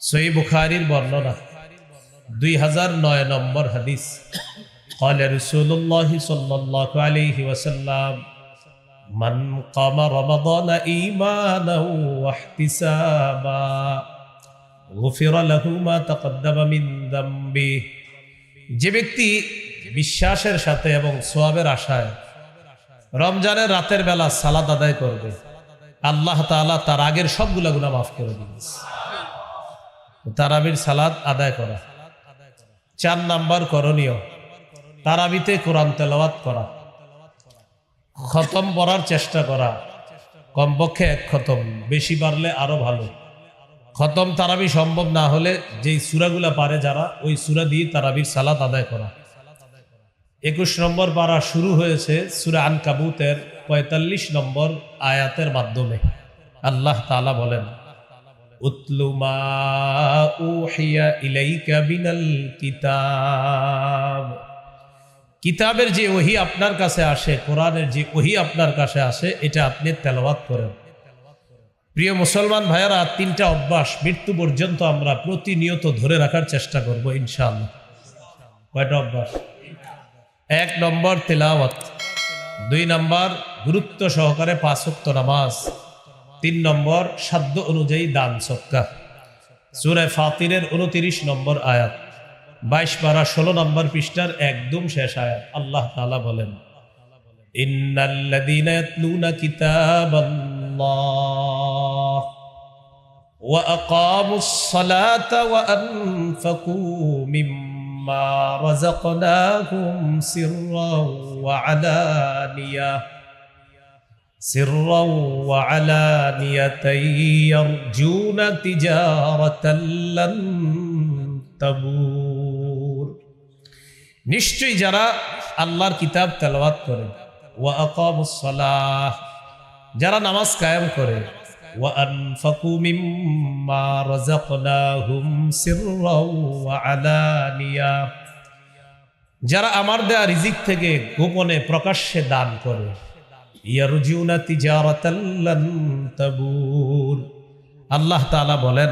সহিহ বুখারীর বর্ণনা 2009 নম্বর হাদিস। قال رسول الله صلى الله عليه وسلم من قام رمضان إيمانا واحتسابا غفر له ما تقدم من ذنبه। যে ব্যক্তি বিশ্বাসের সাথে এবং সওয়াবের আশায় রমজানের রাতের বেলা সালাত আদায় করবে, আল্লাহ তাআলা তার আগের সবগুলা গুনাহ মাফ করে দিবেন। তারাবির সালাত আদায় করা। 4 নাম্বার করণীয়, তারাবিতে কোরআন তেলাওয়াত করা, খতম পড়ার চেষ্টা করা, কমপক্ষে 1 খতম, বেশি পারলে আরো ভালো। খতম তারাবি সম্ভব না হলে যেই সূরাগুলা পারে যারা, ওই সূরা দিয়ে তারাবির সালাত আদায় করা। 21 নম্বর পারা শুরু হয়েছে সূরা আনকাবুতের 45 নম্বর আয়াতের মাধ্যমে। আল্লাহ তাআলা বলেন, উতলু মা উহিয়া ইলাইকা মিনাল কিতাব। কিতাবের যে ওহী আপনার কাছে আসে, কোরআনের যে ওহী আপনার কাছে আসে, এটা আপনি তেলাওয়াত করেন। প্রিয় মুসলমান ভাইয়েরা, 3টা অভ্যাস মৃত্যু পর্যন্ত আমরা প্রতিনিয়ত ধরে রাখার চেষ্টা করব ইনশাআল্লাহ। কয়টা অভ্যাস? 1 নম্বর তেলাওয়াত, 2 নম্বর গুরুত্ব সহকারে 5 ওয়াক্ত নামাজ, 3 নম্বর সাধ্য অনুযায়ী দান সদকা। সূরা ফাতিরের 29 নম্বর আয়াত, 22 পারা 16 নম্বর পৃষ্ঠার একদম শেষ আয়াত। আল্লাহ তাআলা বলেন, ইন্নাল্লাযীনা ইয়াতলুনা কিতাবাল্লাহ ওয়া আকামুস সালাতা ওয়া আনফাকু মিম্মা রাযাকনাহুম সিররাও ওয়া আলানিয়াতান ইয়ারজুনা তিজারাতান লান তাবুর। নিশ্চয়ই যারা আল্লাহর কিতাব তেলাওয়াত করে, ওয়া আকামুস সালাহ, যারা নামাজ কায়েম করে, ওয়া আনফাকু মিম্মা রাযাকনাহুম সিররাও ওয়া আলানিয়া, যারা আমার দেয়া রিজিক থেকে গোপনে প্রকাশ্যে দান করে, ইয়ারজুনা তিজারাতান লান তাবুর। আল্লাহ তাআলা বলেন,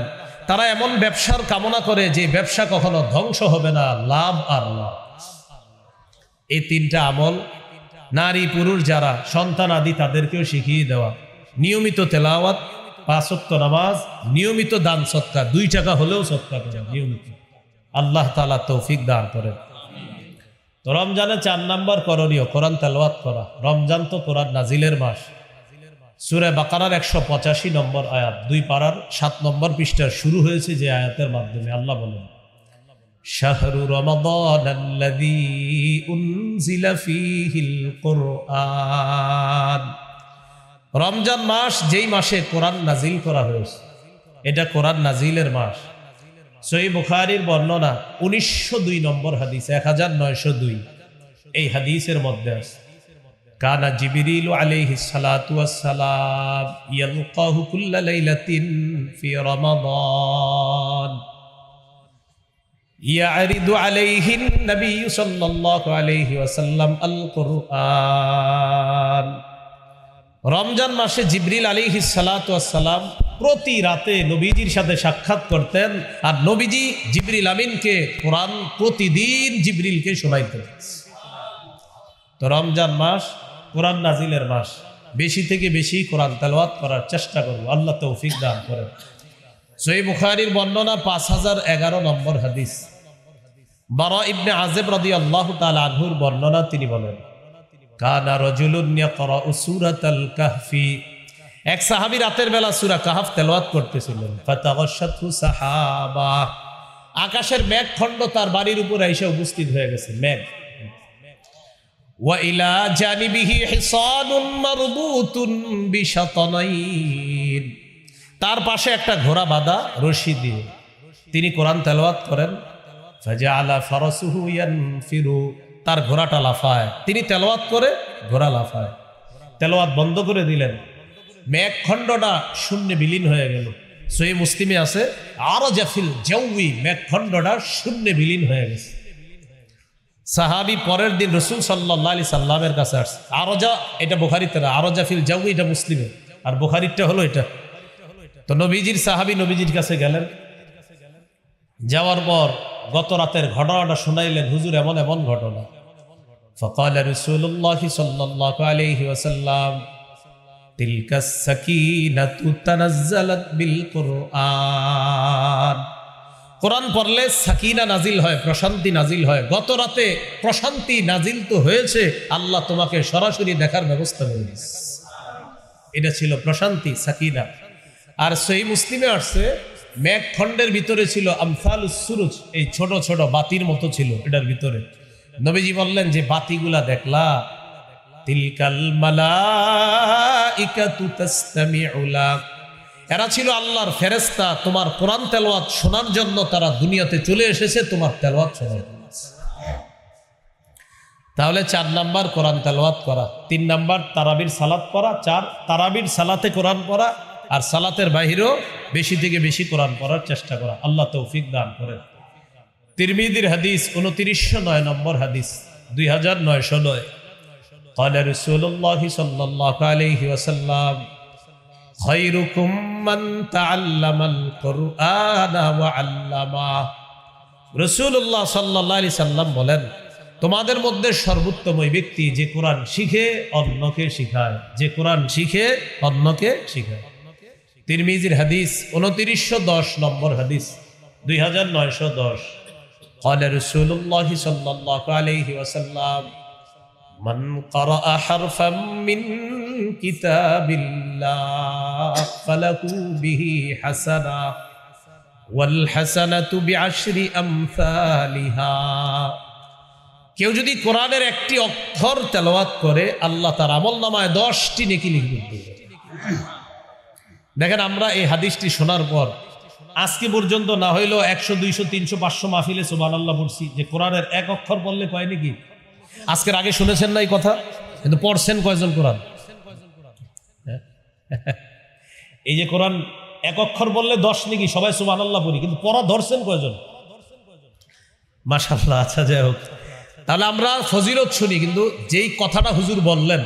তারা এমন ব্যবসার কামনা করে যে ব্যবসা কখনো ধ্বংস হবে না, লাভ আর লাভ। এই 3টা আমল নারী পুরুষ যারা সন্তান আদি তাদেরকেও শিখিয়ে দেওয়া। নিয়মিত তেলাওয়াত, 5 ওয়াক্ত নামাজ, নিয়মিত দান সদকা, 2 টাকা হলেও সদকা করেন নিয়মিত। আল্লাহ তাআলা তৌফিক দান করেন। তো রমজানে 4 নাম্বার করণীয় কোরআন তেলাওয়াত করা। রমজান তো কোরআন নাজিলের মাস। সূরা বাকারার 185 নম্বর আয়াত, 2 পারার 7 নম্বর পৃষ্ঠার শুরু হয়েছে যে আয়াতের মাধ্যমে। আল্লাহ বলেন, শাহরু রমাদানাল্লাযী উনজিলা ফীহিল কুরআন। রমজান মাস যেই মাসে কোরআন নাজিল করা হয়েছে, এটা কোরআন নাজিলের মাস। সহিহ বুখারীর বর্ণনা 1902 নম্বর হাদিস, 1902। এই হাদিসের মধ্যে আছে, কানা জিবরিল আলাইহিস সালাতু ওয়াস সালাম ইয়ালকাহু কুল্লা লাইলাতিন ফি রমাদান ইয়ারিদু আলাইহিন নবী সাল্লাল্লাহু আলাইহি ওয়াসাল্লাম আল কুরআন। রমজান মাসে জিবরিল আলাইহিস সালাতু ওয়াস সালাম প্রতি রাতে নবীজির সাথে সাক্ষাৎ করতেন, আর নবীজি জিবরিল আমিনকে কোরআন প্রতিদিন জিবরিলকে শোনাইতেন। তো রমজান মাস কোরআন নাজিলের মাস। বেশি থেকে বেশি কোরআন তেলাওয়াত করার চেষ্টা করব, আল্লাহ তৌফিক দান করেন। সহিহ বুখারীর বর্ণনা 5011 নম্বর হাদিস। বারা ইবনে আযিব রাদিয়াল্লাহু তাআলা আনহুর বর্ণনা, তিনি বলেন, কানা রাজুলুন ইয়াকরাউ সূরাতাল কাহফি। এক সাহাবী রাতের বেলা সূরা কাহফ তেলাওয়াত করতেছিলেন। ফাতাগাশশাতহু সাহাবা, আকাশের মেঘখণ্ড তার বাড়ির উপর এসে উপস্থিত হয়ে গেছে, মেঘ। ওয়া ইলা জানিবিহি হিসানুন মারবুতুন বিশাতানাইন, তার পাশে একটা ঘোড়া বাঁধা রশি দিয়ে। তিনি কোরআন তেলাওয়াত করেন। ফাজাআলা ফারাসুহু ইয়ানফিরু, তার ঘোড়াটা লাফায়। তিনি তেলাওয়াত করে, ঘোড়া লাফায়। তেলাওয়াত বন্ধ করে দিলেন, মেঘখণ্ডটা শূন্যে বিলীন হয়ে গেল। সহিহ মুসলিমে আছে, আরজা ফিল জাওয়ি, মেঘখণ্ডটা শূন্যে বিলীন হয়ে গেছে। সাহাবী পরের দিন রাসূল সাল্লাল্লাহু আলাইহি সাল্লামের কাছে আসছে। আরজা এটা বুখারীতে না, আরজা ফিল জাওয়ি এটা মুসলিমে, আর বুখারীরটা হলো এটা। তো নবীজির সাহাবী নবীজির কাছে গেলেন, যাওয়ার পর গত রাতের ঘটনাটা শুনাইলেন, হুজুর এমন এমন ঘটনা। فقال رسول الله صلى الله عليه وسلم تلك السكينة تنزلت بالقرآن। কোরআন পড়লে সাকিনা নাজিল হয়, প্রশান্তি নাজিল হয়। গত রাতে প্রশান্তি নাজিল তো হয়েছে, আল্লাহ তোমাকে সরাসরি দেখার ব্যবস্থা করে দিয়েছে। এটা ছিল প্রশান্তি, সাকিনা। আর সহিহ মুসলিমে আসছে মেঘখণ্ডের ভিতরে ছিল আমসালুস সুরুজ, এই ছোট ছোট বাতির মতো ছিল এটার ভিতরে। নবীজি বললেন যে বাতিগুলা দেখলা, তিলকাল মালাইকাতু তাসতামিউ লাক, এরা ছিল আল্লাহর ফেরেশতা, তোমার কোরআন তেলাওয়াত শোনার জন্য তারা দুনিয়াতে চলে এসেছে তোমার তেলাওয়াত শোনার জন্য। তাহলে 4 নাম্বার কোরআন তেলাওয়াত করা, 3 নাম্বার তারাবির সালাত পড়া, 4 তারাবির সালাতে কোরআন পড়া, আর সালাতের বাহিরেও বেশি থেকে বেশি কোরআন পড়ার চেষ্টা করা। আল্লাহ তৌফিক দান করেন। তিরমিজির হাদিস 2909 নম্বর হাদিস, 2909। قال رسول الله صلى الله عليه وسلم خيركم من تعلم القرآن وعلمه। রাসূলুল্লাহ সাল্লাল্লাহু আলাইহি সাল্লাম বলেন, তোমাদের মধ্যে সর্বোত্তম ওই ব্যক্তি যে কোরআন শিখে অন্যকে শিখায়, যে কোরআন শিখে অন্যকে শিখায়। তিরমিজির হাদিস 2910 নম্বর হাদিস, 2910। قال رسول الله صلى الله عليه وسلم من قرأ حرفا من كتاب الله فله به حسنة والحسنة بعشر أمثالها। কেউ যদি কোরআনের একটি অক্ষর তেলাওয়াত করে আল্লাহ তার আমলনামায় 10টি নেকি লিখে দিবেন। দেখেন, আমরা এই হাদিসটি শোনার পর আজকে পর্যন্ত না হইলেও 100, 200, 300, 500 মাহফিলে সুবহানাল্লাহ পড়ছি যে কোরআনের এক অক্ষর বললে কয় নাকি। আজকের আগে শুনেছেন না এই কথা, কিন্তু পড়ছেন কয়জন কোরআন? এই যে কোরআন এক অক্ষর বললে 10 নাকি, সবাই সুবহানাল্লাহ পড়ি, কিন্তু পড়া ধরছেন কয়জন? মাশাআল্লাহ। আচ্ছা, যাই হোক, তাহলে আমরা ফজিলত শুনি, কিন্তু যেই কথাটা হুজুর বললেন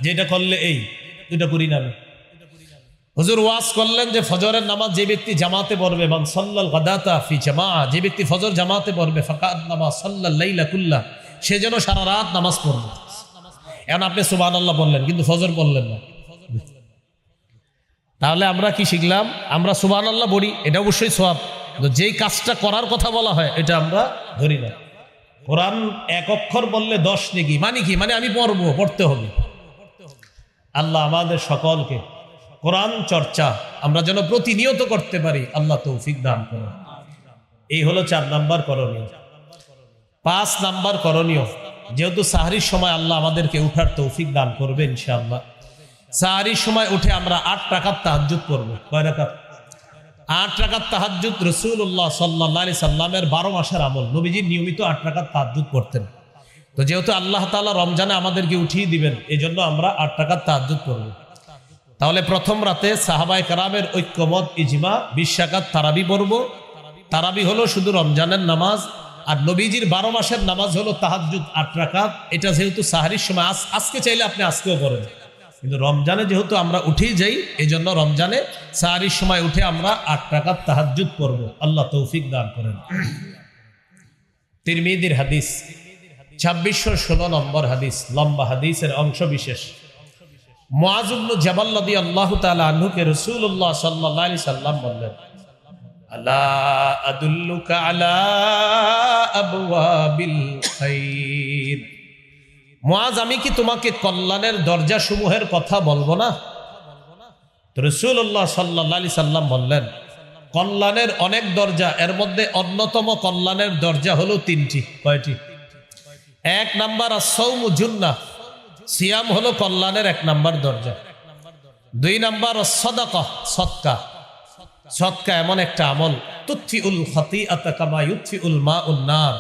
যেটা করলে এই দুটা করি না। হুজুর ওয়াজ করলেন যে ফজরের নামাজ যে ব্যক্তি জামাতে পড়বে, মান সাল্লাল গাদাতা ফি জামাআ, যে ব্যক্তি ফজর জামাতে পড়বে, ফাকান্নামা সাল্লাল লাইলা কুল্লা, সে যেন সারা রাত নামাজ পড়বে। এখন আপনি সুবহানাল্লাহ বললেন কিন্তু ফজর বললেন না, তাহলে আমরা কি শিখলাম? আমরা সুবহানাল্লাহ পড়ি, এটা অবশ্যই সওয়াব, কিন্তু যেই কাজটা করার কথা বলা হয় এটা আমরা ধরি না। কোরআন এক অক্ষর বললে 10 নেকি, মানে কি? মানে আমি পড়বো, পড়তে হবে। আল্লাহ আমাদের সকলকে কোরআন চর্চা আমরা যেন প্রতিনিয়ত করতে পারি, আল্লাহ তৌফিক দান করেন। এই হলো 4 নাম্বার করণীয়। 5 নাম্বার করণীয়, যেহেতু সাহরির সময় আল্লাহ আমাদেরকে উঠার তৌফিক দান করবে ইনশাআল্লাহ, সাহরির সময় উঠে আমরা 8 রাকাত তাহাজ্জুদ পড়ব। কয় রাকাত? 8 রাকাত তাহাজ্জুদ। রাসূলুল্লাহ সাল্লাল্লাহু আলাইহি সাল্লামের 12 মাসের আমল, নবীজি নিয়মিত 8 রাকাত তাহাজ্জুদ পড়তেন। তো যেহেতু আল্লাহ তাআলা রমজানে আমাদেরকে উঠিয়ে দিবেন, এই জন্য আমরা 8 রাকাত তাহাজ্জুদ পড়ব। তাহলে প্রথম রাতে সাহাবায়ে কেরামের ঐক্যমত ইজমা 20 রাকাত তারাবি পড়ব। তারাবি হলো শুধু রমজানের নামাজ, আর নবীজির 12 মাসের নামাজ হলো তাহাজ্জুদ 8 রাকাত। এটা যেহেতু সাহরির সময়, আজকে চাইলে আপনি আজকেও করেন, কিন্তু রমজানে যেহেতু আমরা উঠেই যাই, এই জন্য রমজানে সাহরির সময় উঠে আমরা 8 রাকাত তাহাজ্জুদ পড়ব। আল্লাহ তৌফিক দান করেন। তিরমিজির হাদিস 2616 নম্বর হাদিস, লম্বা হাদিসের অংশ বিশেষ। মুআয ইবনে জাবাল রাদিয়াল্লাহু তাআলা আনহুকে রাসূলুল্লাহ সাল্লাল্লাহু আলাইহি সাল্লাম বললেন, আলা আদুল্লুকা আলা আবওয়াবিল খাইর। মুআয, আমি কি তোমাকে কল্যাণের দরজা সমূহের কথা বলবো না? তো রাসূলুল্লাহ সাল্লাল্লাহু আলাইহি সাল্লাম বললেন, কল্যাণের অনেক দরজা, এর মধ্যে অন্যতম কল্যাণের দরজা হলো 3টি। কয়টি? 1 নাম্বার আস-সাওমু জুন্নাহ, সিয়াম হলো কল্যাণের 1 নাম্বার দরজা। 2 নাম্বার আস-সাদাকা, সদকা। সদকা এমন একটা আমল, তুতফিউল খাতিআতা কামা ইউতফিউল মাউন নার,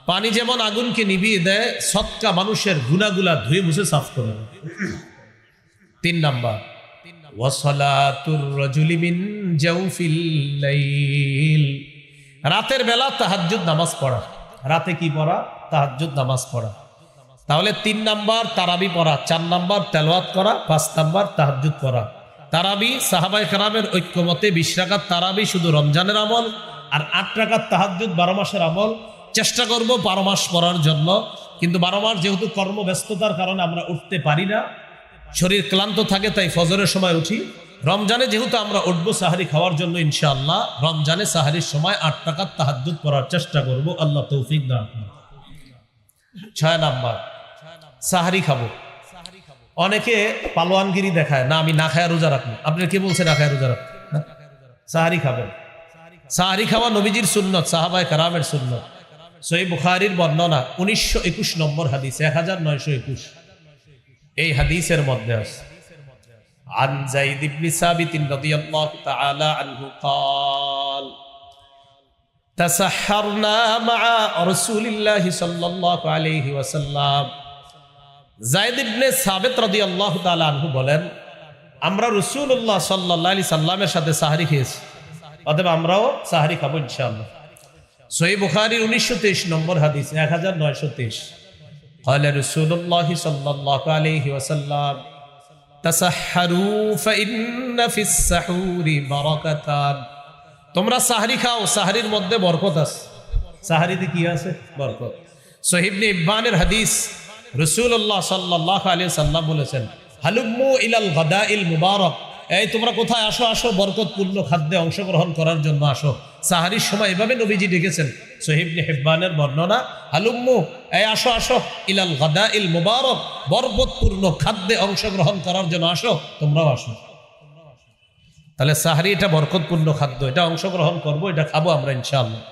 পানি যেমন আগুনকে নিভিয়ে দেয়, সদকা মানুষের গুনাহগুলা ধুয়ে মুছে সাফ করে দেয়। 3 নাম্বার ওয়া সালাতুর রাজুলি মিন জাওফিল লাইল, রাতের বেলা তাহাজ্জুদ নামাজ পড়া। রাতে কি পড়া? তাহাজ্জুদ নামাজ পড়া। তাহলে 3 নাম্বার তারাবি পড়া, 4 নাম্বার তেলাওয়াত করা, 5 নাম্বার তাহাজ্জুদ পড়া। তারাবি সাহাবায়ে কেরামের ঐক্যমতে 20 রাকাত তারাবি শুধু রমজানের আমল, আর 8 রাকাত তাহাজ্জুদ 12 মাসের আমল, চেষ্টা করব 12 মাস পড়ার জন্য। কিন্তু 12 মাস যেহেতু কর্মব্যস্ততার কারণে আমরা উঠতে পারি না, শরীর ক্লান্ত থাকে, তাই ফজরের সময় উঠি। রমজানে যেহেতু আমরা উঠবো সাহারি খাওয়ার জন্য, ইনশাআল্লাহ রমজানে সাহারির সময় 8 রাকাত তাহাজ্জুদ পড়ার চেষ্টা করব। আল্লাহ তৌফিক দান করুন। 6 নাম্বার, সাহারি খাবো। অনেকে পালোয়ানগিরি দেখায়, না আমি না খায়া রোজা রাখবো। আপনার কে বলছে না খায়া রোজা রাখবো? সাহারি খাবেন। সাহারি খাওয়া নবীজির সুন্নত, সাহাবায়ে কেরামের সুন্নত। সহিহ বুখারীর বর্ণনা 1921 নম্বর হাদিস, 1921 এই হাদিসের মধ্যে আছে, আন যায়েদ ইবনে সাবিত রাদিয়াল্লাহু তাআলা আনহু قال تسحرنا مع رسول الله صلى الله عليه وسلم। যায়েদ ইবনে সাবিত রাদিয়াল্লাহু তাআলা আনহু বলেন, আমরা রাসূলুল্লাহ সাল্লাল্লাহু আলাইহি সাল্লামের সাথে সাহরি খেয়েছি, অতএব আমরাও সাহরি খাবো ইনশাআল্লাহ। সহিহ বুখারীর 1923 নম্বর হাদিস, 1923 قال رسول الله صلى الله عليه وسلم تسحروا فإن في السحور بركتان। তোমরা সাহরি খাও, সাহরির মধ্যে বরকত আছে। সাহরিতে কি আছে? বরকত। সহিহ ইবনে ইব্বানের হাদিস, রাসূলুল্লাহ সাল্লাল্লাহু আলাইহি ওয়াসাল্লাম বলেছেন, হালুম্মু ইলাল গাদাইল মুবারক, এই তোমরা কোথায় আসো, আসো বরকতপূর্ণ খাদ্যে অংশগ্রহণ করার জন্য আসো। সাহারির সময় এভাবে নবীজি ডেকেছেন, সহিহ ইবনে হিব্বানের বর্ণনা, হালুম্মু, এই আসো আসো, ইলাল গাদাইল মুবারক, বরকতপূর্ণ খাদ্যে অংশগ্রহণ করার জন্য আসো, তোমরাও আসো। তাহলে সাহারি এটা বরকতপূর্ণ খাদ্য, এটা অংশগ্রহণ করব, এটা খাবো আমরা ইনশাআল্লাহ।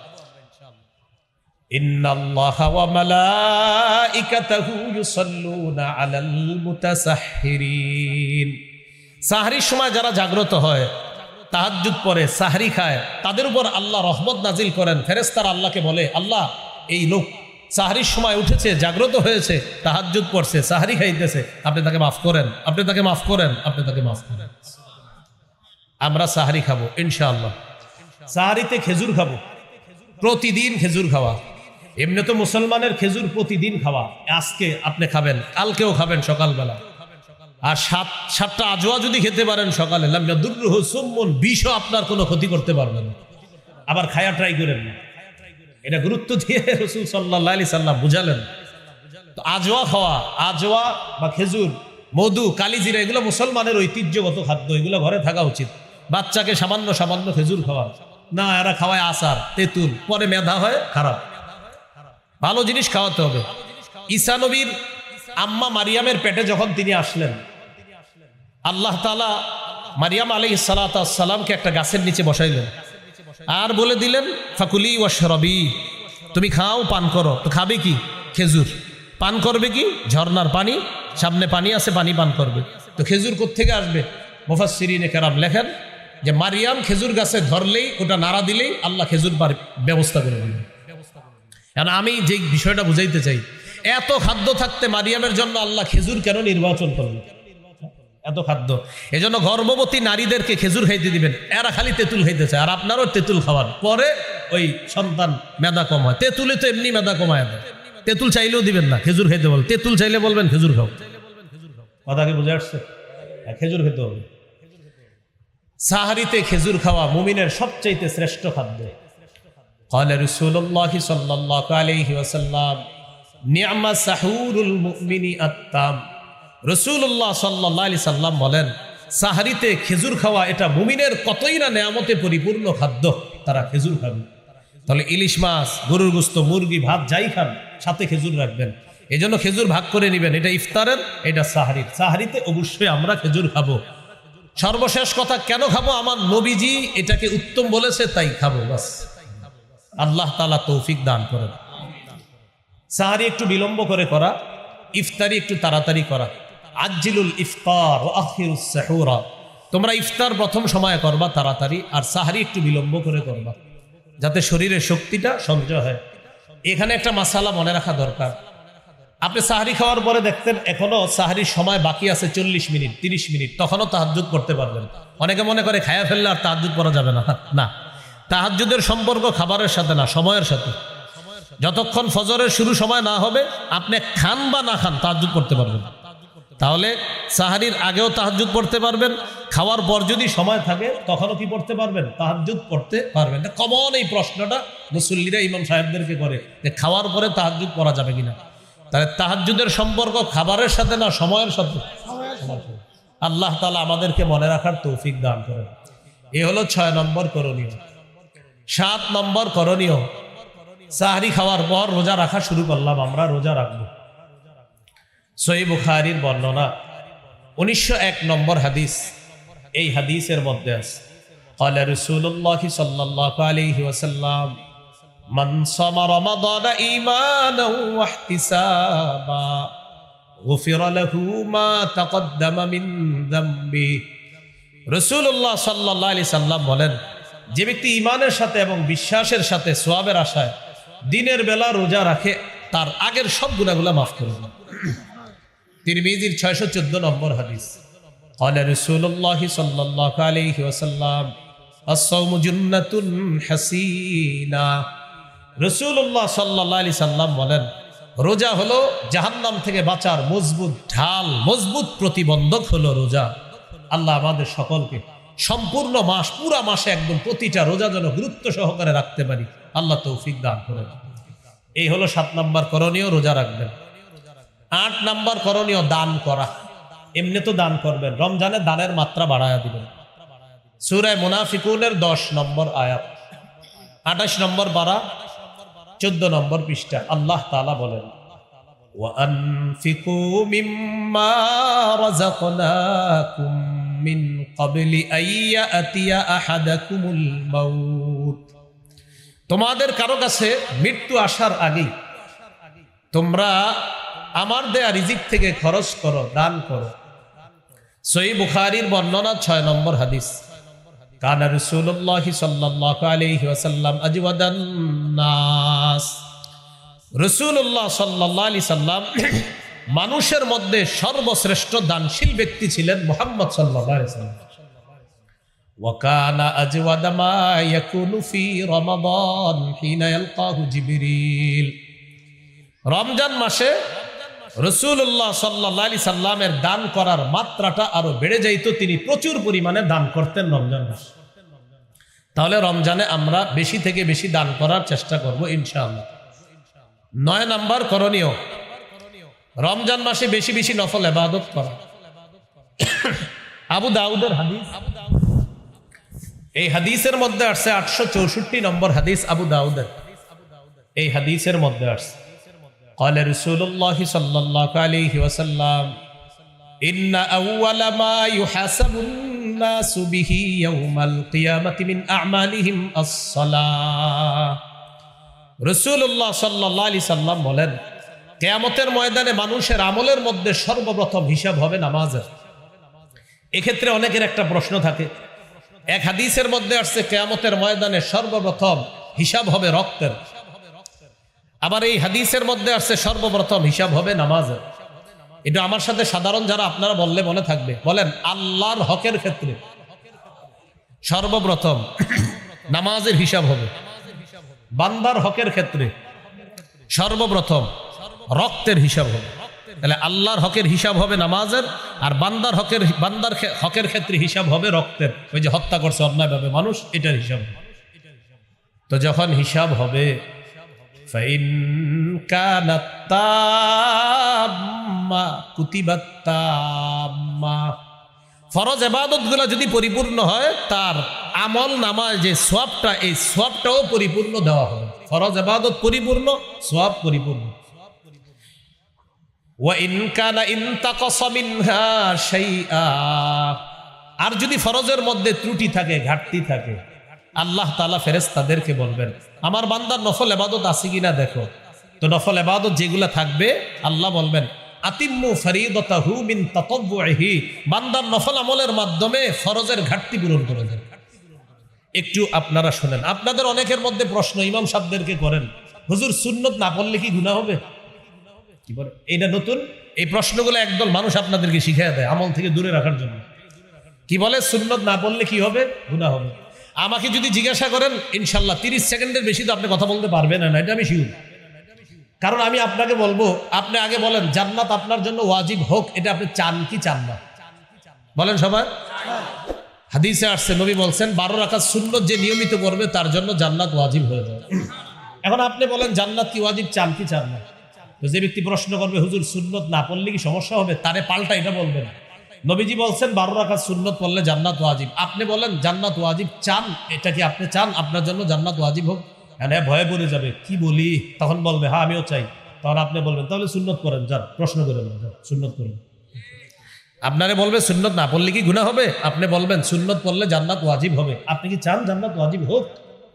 ইন্নাল্লাহা ওয়া মালাইকাতাহু ইউসাল্লুনা আলাল মুতাসাহহিরিন। সাহরির সময় যারা জাগ্রত হয়, তাহাজ্জুদ পড়ে, সাহরি খায়, তাদের উপর আল্লাহ রহমত নাজিল করেন। ফেরেশতারা আল্লাহকে বলে, আল্লাহ এই লোক সাহরির সময় উঠেছে, জাগ্রত হয়েছে, তাহাজ্জুদ পড়ছে, সাহরি খাইতেছে, আপনি তাকে মাফ করেন, আপনি তাকে মাফ করেন, আপনি তাকে মাফ করেন। আমরা সাহরি খাবো ইনশাআল্লাহ। সাহরিতে খেজুর খাবো, প্রতিদিন খেজুর খাওয়া। এমনি তো মুসলমানের খেজুর প্রতিদিন খাওয়া, আজকে আপনি খাবেন, কালকেও খাবেন সকালবেলা। আর 7টা আজওয়া যদি খেতে পারেন সকালে, লাম ইয়াদুররুহু সুম্মুন, বিষও আপনার কোনো ক্ষতি করতে পারবে না। আবার খায়া ট্রাই করেন না, এটা গুরুত্ব দিয়ে রাসূল সাল্লাল্লাহু আলাইহি সাল্লাম বুঝালেন। তো আজওয়া খাওয়া, আজওয়া বা খেজুর, মধু, কালিজিরা, এগুলো মুসলমানের ঐতিহ্যগত খাদ্য, এগুলো ঘরে থাকা উচিত। বাচ্চাকে সামান্য সামান্য খেজুর খাওয়া না, এরা খাওয়ায় আচার, তেঁতুল, পরে মেধা হয় খারাপ। ভালো জিনিস খাওয়াতে হবে। ঈসা নবীর আম্মা মারিয়ামের পেটে যখন তিনি আসলেন, আল্লাহ তাআলা মারিয়াম আলাইহিস সালাতু ওয়াস সালামকে একটা গাছের নিচে বসাইলেন আর বলে দিলেন, ফাকুলি ওয়াশরাবি, তুমি খাও, পান করো। তো খাবে কি? খেজুর। পান করবে কি? ঝর্ণার পানি, সামনে পানি আছে, পানি পান করবে। তো খেজুর কোত্থেকে আসবে? মুফাসসিরিনে কেরাম লেখেন যে মারিয়াম খেজুর গাছে ধরলেই, ওটা নাড়া দিলেই আল্লাহ খেজুর ব্যবস্থা করে দিলেন। কারণ আমি যে বিষয়টা বুঝাইতে চাই, এত খাদ্য থাকতে মারিয়ামের জন্য আল্লাহ খেজুর কেন নির্বাচন করলেন? এত খাদ্য, এজন্য গর্ভবতী নারীদেরকে খেজুর খাইতে দিবেন। এরা খালি তেঁতুল খাইতে চায়, আর আপনারও তেঁতুল খাওয়ার পরে ওই সন্তান মেধা কম হয়। তেঁতুলে তো এমনি মেধা কমায় দেয়, তেঁতুল চাইলেও দিবেন না, খেজুর খাইতে বল। তেঁতুল চাইলে বলবেন খেজুর খাও। কথা কি বুঝে আসছে? খেজুর খেতে হবে। সাহারিতে খেজুর খাওয়া মুমিনের সবচাইতে শ্রেষ্ঠ খাদ্য। قال رسول الله صلى الله عليه وسلم نعم سحور المؤمن التام। রাসূলুল্লাহ সাল্লাল্লাহু আলাইহি সাল্লাম বলেন, সাহারিতে খেজুর খাওয়া এটা মুমিনের কতই না নেয়ামতে পরিপূর্ণ খাদ্য, তারা খেজুর খাবে। তাহলে ইলিশ মাছ, গরুর গোশত, মুরগি, ভাত যাই খান, সাথে খেজুর রাখবেন। এজন্য খেজুর ভাগ করে নেবেন, এটা ইফতারের, এটা সাহারির। সাহারিতে অবশ্যই আমরা খেজুর খাবো। সর্বশেষ কথা, কেন খাবো? আমার নবীজি এটাকে উত্তম বলেছে, তাই খাবো, বাস। আল্লাহ তাআলা তৌফিক দান করেন। সাহারি একটু বিলম্ব করে করা, ইফতারি একটু তাড়াতাড়ি করা। আজ্জিলুল ইফতার ওয়া আখিরুস সাহুরা, তোমরা ইফতার প্রথম সময়ে করবা তাড়াতাড়ি, আর সাহারি একটু বিলম্ব করে করবা, যাতে শরীরের শক্তিটা সঞ্চয় হয়। এখানে একটা মাসালা মনে রাখা দরকার। আপনি সাহারি খাওয়ার পরে দেখতেন এখনো সাহারির সময় বাকি আছে 40 মিনিট, 30 মিনিট, তখনও তাহাজ্জুদ করতে পারবেন। অনেকে মনে করে খায়া ফেললে আর তাহাজ্জুদ করা যাবে না। না, তাহাজ্জুদের সম্পর্ক খাবারের সাথে না, সময়ের সাথে। যতক্ষণ ফজরের শুরু সময় না হবে, আপনি খান বা না খান তাহাজ্জুদ করতে পারবেন। তাহলে সাহারির আগেও তাহাজ্জুদ পড়তে পারবেন, খাওয়ার পর যদি সময় থাকে তখনও কি পড়তে পারবেন, তাহাজ্জুদ পড়তে পারবেন। কমন এই প্রশ্নটা মুসল্লিরা ইমাম সাহেবদেরকে করে যে খাওয়ার পরে তাহাজ্জুদ পড়া যাবে কিনা। তাহলে তাহাজ্জুদের সম্পর্ক খাবারের সাথে না সময়ের সাথে? আল্লাহ তাআলা আমাদেরকে মনে রাখার তৌফিক দান করেন। এ হলো 6 নম্বর করণীয়। 7 নম্বর করণীয়, সাহরি খাওয়ার পর রোজা রাখা শুরু করলাম, আমরা রোজা রাখবো। সহিহ বুখারীর বর্ণনা 1901 নম্বর হাদিস, এই হাদিসের মধ্যে আছে ক্বালা রাসূলুল্লাহ সাল্লাল্লাহু আলাইহি ওয়াসাল্লাম মান সামা রমাদান ঈমানাও ওয়া ইহতিসাবা গুফিরা লাহু মা তাকদ্দামা মিন যামবি। রাসূলুল্লাহ সাল্লাল্লাহু আলাইহি সাল্লাম বলেন, যে ব্যক্তি ঈমানের সাথে এবং বিশ্বাসের সাথে সওয়াবের আশায় দিনের বেলা রোজা রাখে, তার আগের সব গুনাহগুলো মাফ করে দেন। তিরমিজির 614 নম্বর হাদিস ক্বালা রাসূলুল্লাহ সাল্লাল্লাহু আলাইহি ওয়াসাল্লাম আস-সাওমু জান্নাতুন হাসিনা। রাসূলুল্লাহ সাল্লাল্লাহু আলাইহি সাল্লাম বলেন, রোজা হলো জাহান্নাম থেকে বাঁচার মজবুত ঢাল, মজবুত প্রতিবন্ধক হলো রোজা। আল্লাহ আমাদের সকলকে সম্পূর্ণ মাস, পুরা মাসে একদম প্রতিটা রোজা যেন গুরুত্ব সহকারে রাখতে পারি, আল্লাহ তৌফিক দান করেন। এই হলো 7 নম্বর করণীয়, রোজা রাখবেন। 8 নম্বর করণীয়, দান করা। এমনি তো দান করবেন, রমজানে দানের মাত্রা বাড়ায়া দিবেন। সূরা মুনাফিকুনের 10 নম্বর আয়াত, 28 নম্বর পারা, 14 নম্বর পৃষ্ঠা। আল্লাহ তাআলা বলেন, ওয়া আনফিকু মিম্মা রাযাকনাকুম মিন ক্বাবলি আইয়াতিয়া আহাদাকুমুল মাউত। তোমাদের কারো কাছে মৃত্যু আসার আগেই তোমরা আমার দেয়া রিজিক থেকে খরচ করো, দান করো। সহিহ বুখারীর বর্ণনা 6 নম্বর হাদিস কানা রাসূলুল্লাহ সাল্লাল্লাহু আলাইহি ওয়াসাল্লাম আজওয়াদান নাস। রাসূলুল্লাহ সাল্লাল্লাহু আলাইহি সাল্লাম মানুষের মধ্যে সর্বশ্রেষ্ঠ দানশীল ব্যক্তি ছিলেন মুহাম্মদ সাল্লাল্লাহু আলাইহি সাল্লাম। ওয়া কানা আজওয়াদা মা ইয়াকুনু ফি রমাদান হিনা ইয়ালকাহু জিবরিল। রমজান মাসে রাসূলুল্লাহ সাল্লাল্লাহু আলাইহি সাল্লামের দান করার মাত্রাটা আরো বেড়ে যাইত, তিনি প্রচুর পরিমাণে দান করতেন রমজান মাসে। তাহলে রমজানে আমরা বেশি থেকে বেশি দান করার চেষ্টা করব ইনশাআল্লাহ। 9 নম্বর করণীয়, রমজান মাসে বেশি বেশি নফল ইবাদত করা। আবু দাউদের হাদিস, এই হাদিসের মধ্যে আসছে 864 নম্বর হাদিস আবু দাউদের। এই হাদিসের মধ্যে আসছে قال رسول الله صلى الله عليه وسلم إن أول ما يحاسب الناس به يوم القيامة من أعمالهم الصلاة। রাসূলুল্লাহ সাল্লাল্লাহু আলাইহি সাল্লাম বলেন, কিয়ামতের ময়দানে মানুষের আমলের মধ্যে সর্বপ্রথম হিসাব হবে নামাজের। এক্ষেত্রে অনেকের একটা প্রশ্ন থাকে, এক হাদিসের মধ্যে আসছে কিয়ামতের ময়দানে সর্বপ্রথম হিসাব হবে রক্তের, আবার এই হাদিসের মধ্যে আসছে সর্বপ্রথম হিসাব হবে নামাজের। এটা আমার সাথে সাধারণ যারা আপনারা বললে মনে থাকবে, বলেন আল্লাহর হকের ক্ষেত্রে সর্বপ্রথম নামাজের হিসাব হবে, বান্দার হকের ক্ষেত্রে সর্বপ্রথম রক্তের হিসাব হবে। তাহলে আল্লাহর হকের হিসাব হবে নামাজের, আর বান্দার হকের ক্ষেত্রে হিসাব হবে রক্তের। ওই যে হত্যা করছে অন্যায়ভাবে মানুষ, এটার হিসাব। তো যখন হিসাব হবে فإن كانت تامة كتبت تامة, ফরজ ইবাদতগুলো যদি পরিপূর্ণ হয়, তার আমল নামায় যে সওয়াবটা, এই সওয়াবটাও পরিপূর্ণ দেওয়া হবে। ফরজ ইবাদত পরিপূর্ণ, সওয়াব পরিপূর্ণ। ওয়া ইন কানা ইনতাকাসা মিনহা শাইআ, আর যদি ফরজের মধ্যে ত্রুটি থাকে, ঘাটতি থাকে, আল্লাহ তাআলা ফেরেশতাদেরকে বলবেন আমার বান্দার নফল ইবাদত আছে কিনা দেখো। তো নফল ইবাদত যেগুলা থাকবে, আল্লাহ বলবেন আতিম্মু ফরিদাতাহু মিন তাতাব্বুহি, বান্দার নফল আমলের মাধ্যমে ফরজের ঘাটতি পূরণ করে দেন। একটু আপনারা শুনেন, আপনাদের অনেকের মধ্যে প্রশ্ন ইমাম সাহেবদেরকে করেন, হুজুর সুন্নত না পড়লে কি গুনাহ হবে? কি বলে এটা নতুন এই প্রশ্নগুলো একদল মানুষ আপনাদেরকে শিখিয়ে দেয় আমল থেকে দূরে রাখার জন্য। কি বলে সুন্নত না পড়লে কি হবে? গুনাহ হবে। আমাকে যদি জিজ্ঞাসা করেন, ইনশাল্লাহ 30 সেকেন্ডের বেশি তো আপনি কথা বলতে পারবেন না, এটা আমি শিওর। কারণ আমি আপনাকে বলবো, আপনি আগে বলেন জান্নাত আপনার জন্য ওয়াজিব হোক, এটা আপনি চান কি চান না? বলেন সবাই। হাদিসে আসছে, নবী বলছেন 12 রাকাত সুন্নত যে নিয়মিত করবে তার জন্য জান্নাত ওয়াজিব হয়ে যাবে। এখন আপনি বলেন জান্নাত কি ওয়াজিব, চান কি চান না? তো যে ব্যক্তি প্রশ্ন করবে হুজুর সুন্নত না পড়লে কি সমস্যা হবে, তারে পাল্টা এটা বলবেন। নবীজি বলছেন 12 রাকাত সুন্নত পড়লে জান্নাত ওয়াজিব। আপনি বলেন জান্নাত ওয়াজিব চান, এটা কি আপনি চান আপনার জন্য জান্নাত ওয়াজিব হোক? হ্যাঁ, ভয়ে পড়ে যাবে, কি বলি, তখন বলবে হ্যাঁ আমিও চাই। তখন আপনি বলবেন তাহলে সুন্নত করেন, যান প্রশ্ন করেন, সুন্নত করেন। আপনারে বলবে সুন্নত না পড়লে কি গুনাহ হবে, আপনি বলবেন সুন্নত পড়লে জান্নাত ওয়াজিব হবে। আপনি কি চান জান্নাত ওয়াজিব হোক?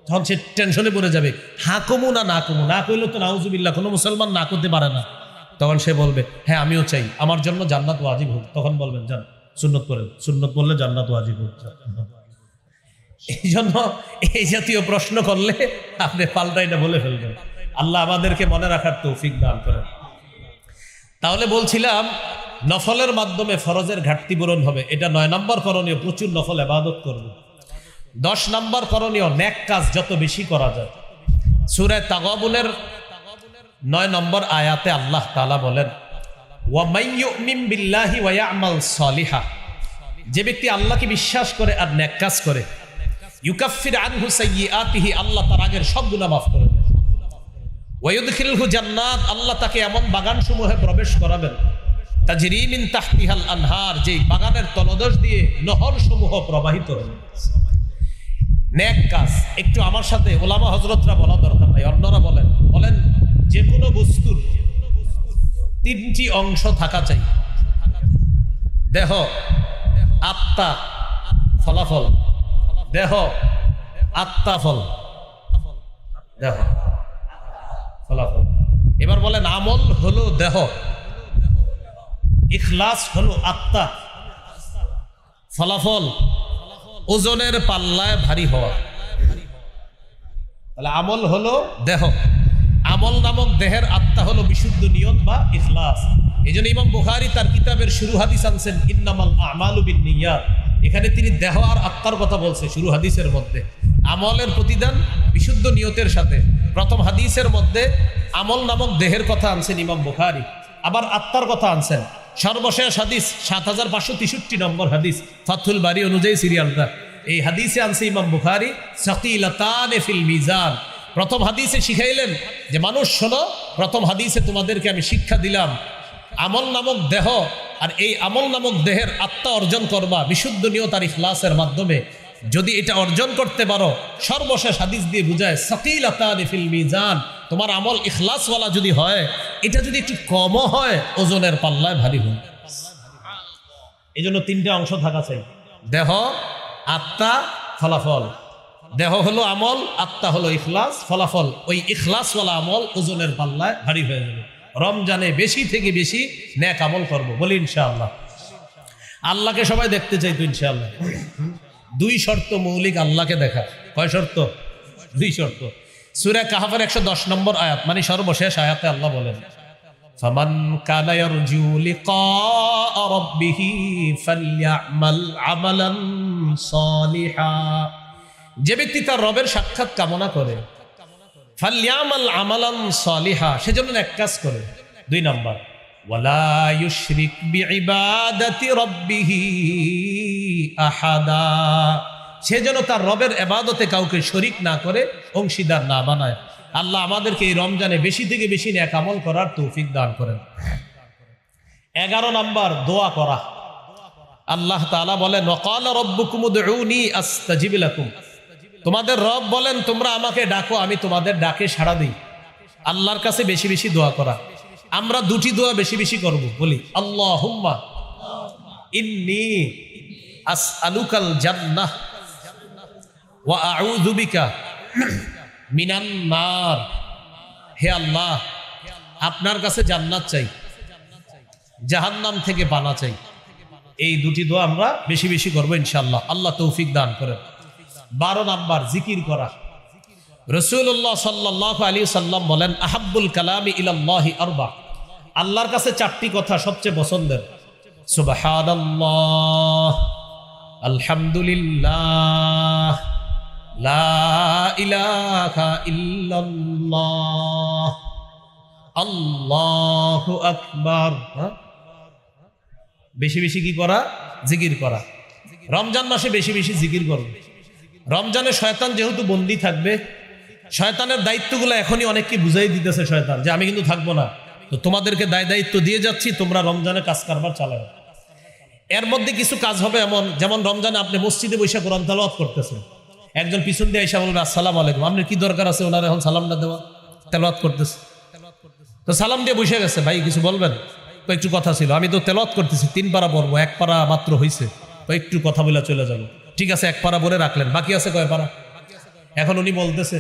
তখন সে টেনশনে পড়ে যাবে, হ্যাঁ কমু না না কমু, না কইলে তো নাউজুবিল্লাহ, কোনো মুসলমান না করতে পারে না। তখন সে বলবে হ্যাঁ আমিও চাই, আমার জন্য জান্নাত ওয়াজিব হোক। তখন বলবেন যান সুন্নত করেন, সুন্নত পড়লে জান্নাত ওয়াজিব হোক। এই জন্য এই জাতীয় প্রশ্ন করলে আপনি পাল্টা এটা বলে ফেলবেন। আল্লাহ আমাদেরকে মনে রাখার তৌফিক দান করেন। তাহলে বলছিলাম নফলের মাধ্যমে ফরজের ঘাটতি পূরণ হবে, এটা 9 নম্বর করণীয়, প্রচুর নফল ইবাদত করব। 10 নম্বর করণীয়, নেক কাজ যত বেশি করা যায়। সূরা তাগাবুনের 9 নম্বর আয়াতে আল্লাহ তাআলা বলেন ওয়া মান ইউমিন বিল্লাহি ওয়া ইয়ামাল সালিহা, যে ব্যক্তি আল্লাহকে বিশ্বাস করে আর নেক কাজ করে, ইউকাফির আনহু সাইয়্যাতিহি, আল্লাহ তার আগের সব গুনাহ মাফ করে দেন। ওয়া ইউদখিলহু জান্নাত, আল্লাহ তাকে এমন বাগানসমূহে প্রবেশ করাবেন, তাজরি মিন তাহতিহাল আনহার, যে বাগানের তলদেশ দিয়ে নহরসমূহ প্রবাহিত হবে। নেক কাজ একটু আমার সাথে ওলামা হযরতরা বলা দরকার নাই, অন্যরা বলেন যে কোনো বস্তুর 3টি অংশ থাকা চাই: দেহ, আত্মা, ফলাফল। দেহ, আত্মা, ফল। দেহ, ফলাফল। এবার বলেন আমল হলো দেহ, ইখলাস হলো আত্মা, ফলাফল ওজনের পাল্লায় ভারী হওয়া। তাহলে আমল হলো দেহ, আমল নামক দেহের আত্মা হলো বিশুদ্ধ নিয়ত বা ইখলাস। এই জন্য ইমাম বুখারী তার কিতাবের শুরু হাদিস আনছেন ইন্নামাল আমালু বিন্নিয়াত। এখানে তিনি দেহ আর আত্মার কথা বলছে শুরু হাদিসের মধ্যে। আমলের প্রতিদান বিশুদ্ধ নিয়তের সাথে। প্রথম হাদিসের মধ্যে আমল নামক দেহের কথা আনছেন ইমাম বুখারী, আবার আত্মার কথা আনছেন। সর্বশেষ হাদিস 7563 নম্বর হাদিস, ফাথুল বারী অনুযায়ী সিরিয়ালটা। এই হাদিসে আনছে ইমাম বুখারী সাকিলাতানে ফিল মিজান। প্রথম হাদিসে শিখাইলেন যে মানুষ শোনো, প্রথম হাদিসে তোমাদেরকে আমি শিক্ষা দিলাম আমল নামক দেহ, আর এই আমল নামক দেহের আত্মা অর্জন করবা বিশুদ্ধ নিয়ত আর ইখলাসের মাধ্যমে। যদি এটা অর্জন করতে পারো, সর্বশেষ হাদিস দিয়ে বুঝায় সাকিলাতানে ফিল মিজান, তোমার আমল ইখলাসওয়ালা যদি হয়, এটা যদি একটু কমও হয় ওজনের পাল্লায় ভারী হয়। এই জন্য 3টে অংশ থাকা চাই: দেহ, আত্মা, ফলাফল। দেহ হলো আমল, আত্মা হলো ইখলাস, ফলাফল ওই ইখলাসওয়ালা আমল ওজনের পাল্লায় ভারী হয়ে যাবে। রমজানে বেশি থেকে বেশি নেক আমল করব, বলি ইনশাআল্লাহ। আল্লাহকে সবাই দেখতে চাই তো ইনশাআল্লাহ। 2 শর্ত মৌলিক আল্লাহকে দেখা। কয় শর্ত? 2 শর্ত। সূরা কাহফের 110 নম্বর আয়াত, মানে সর্বশেষ আয়াতে আল্লাহ বলেন ফামান কানা ইয়ারজু লিকা রাব্বিহি ফালইআমাল আমালান সালিহা, যে ব্যক্তি তার রবের সাক্ষাৎ কামনা করে, ফালইআমাল আমালান সালিহা, সেজন্য এক কাজ করে। 2 নাম্বার, ওয়ালা ইউশরিক বিইবাদাতি রাব্বিহি আহাদা, সে যেন তার রবের ইবাদতে কাউকে শরীক না করে, অংশীদার না বানায়। আল্লাহ আমাদেরকে এই রমজানে বেশি থেকে বেশি নেক আমল করার তৌফিক দান করেন। 11 নাম্বার, দোয়া করা। আল্লাহ তাআলা বলেন ওয়াকালা রাব্বুকুম উদউনি আস্তাজিব লাকুম, তোমাদের রব বলেন তোমরা আমাকে ডাকো, আমি তোমাদের ডাকে সাড়া দিই। আল্লাহর কাছে বেশি বেশি দোয়া করা। আমরা 2টি দোয়া বেশি বেশি করব, বলি আল্লাহুম্মা ইন্নী আসআলুকাল জান্নাহ ওয়া আউযু বিকা মিনান নার। হে আল্লাহ, আপনার কাছে জান্নাত চাই, জাহান্নাম থেকে পানা চাই। এই 2টি দোয়া আমরা বেশি বেশি করবো ইনশাআল্লাহ। আল্লাহ তৌফিক দান করেন। 12 নাম্বার, জিকির করা। রাসূলুল্লাহ সাল্লাল্লাহু আলাইহি সাল্লাম বলেন আহাব্বুল কালামি ইলাল্লাহি আরবা, আল্লাহর কাছে 4টি কথা সবচেয়ে পছন্দের: সুবহানাল্লাহ, আলহামদুলিল্লাহ, লা ইলাহা ইল্লাল্লাহ, আল্লাহু আকবার। বেশি বেশি কি করা? জিকির করা। রমজান মাসে বেশি বেশি জিকির করবে। রমজানে শয়তান যেহেতু বন্দী থাকবে, শয়তানের দায়িত্বগুলো এখনই অনেককে বুঝাই দিতেছে শয়তান, যে আমি কিন্তু থাকবো না, তো তোমাদেরকে দায়িত্ব দিয়ে যাচ্ছি, তোমরা রমজানে কাজ কারবার চালাও। এর মধ্যে কিছু কাজ হবে এমন, যেমন রমজানে আপনি মসজিদে বসে কোরআন তেলাওয়াত করতেছেন, একজন পিছন দিয়ে এসে বলবে আসসালামু আলাইকুম, আপনার কি দরকার আছে ওনার এখন সালামটা দেওয়া? তেলাওয়াত করতেছে, তো সালাম দিয়ে বসে গেছে, ভাই কিছু বলবেন? তো একটু কথা ছিল, আমি তো তেলাওয়াত করতেছি, 3 পারা পড়বো, 1 পারা মাত্র হয়েছে, তো একটু কথা বলে চলে যাবো। ঠিক আছে, 1 পারা বলে রাখলেন, বাকি আছে কয় পারা? এখন উনি বলতেছে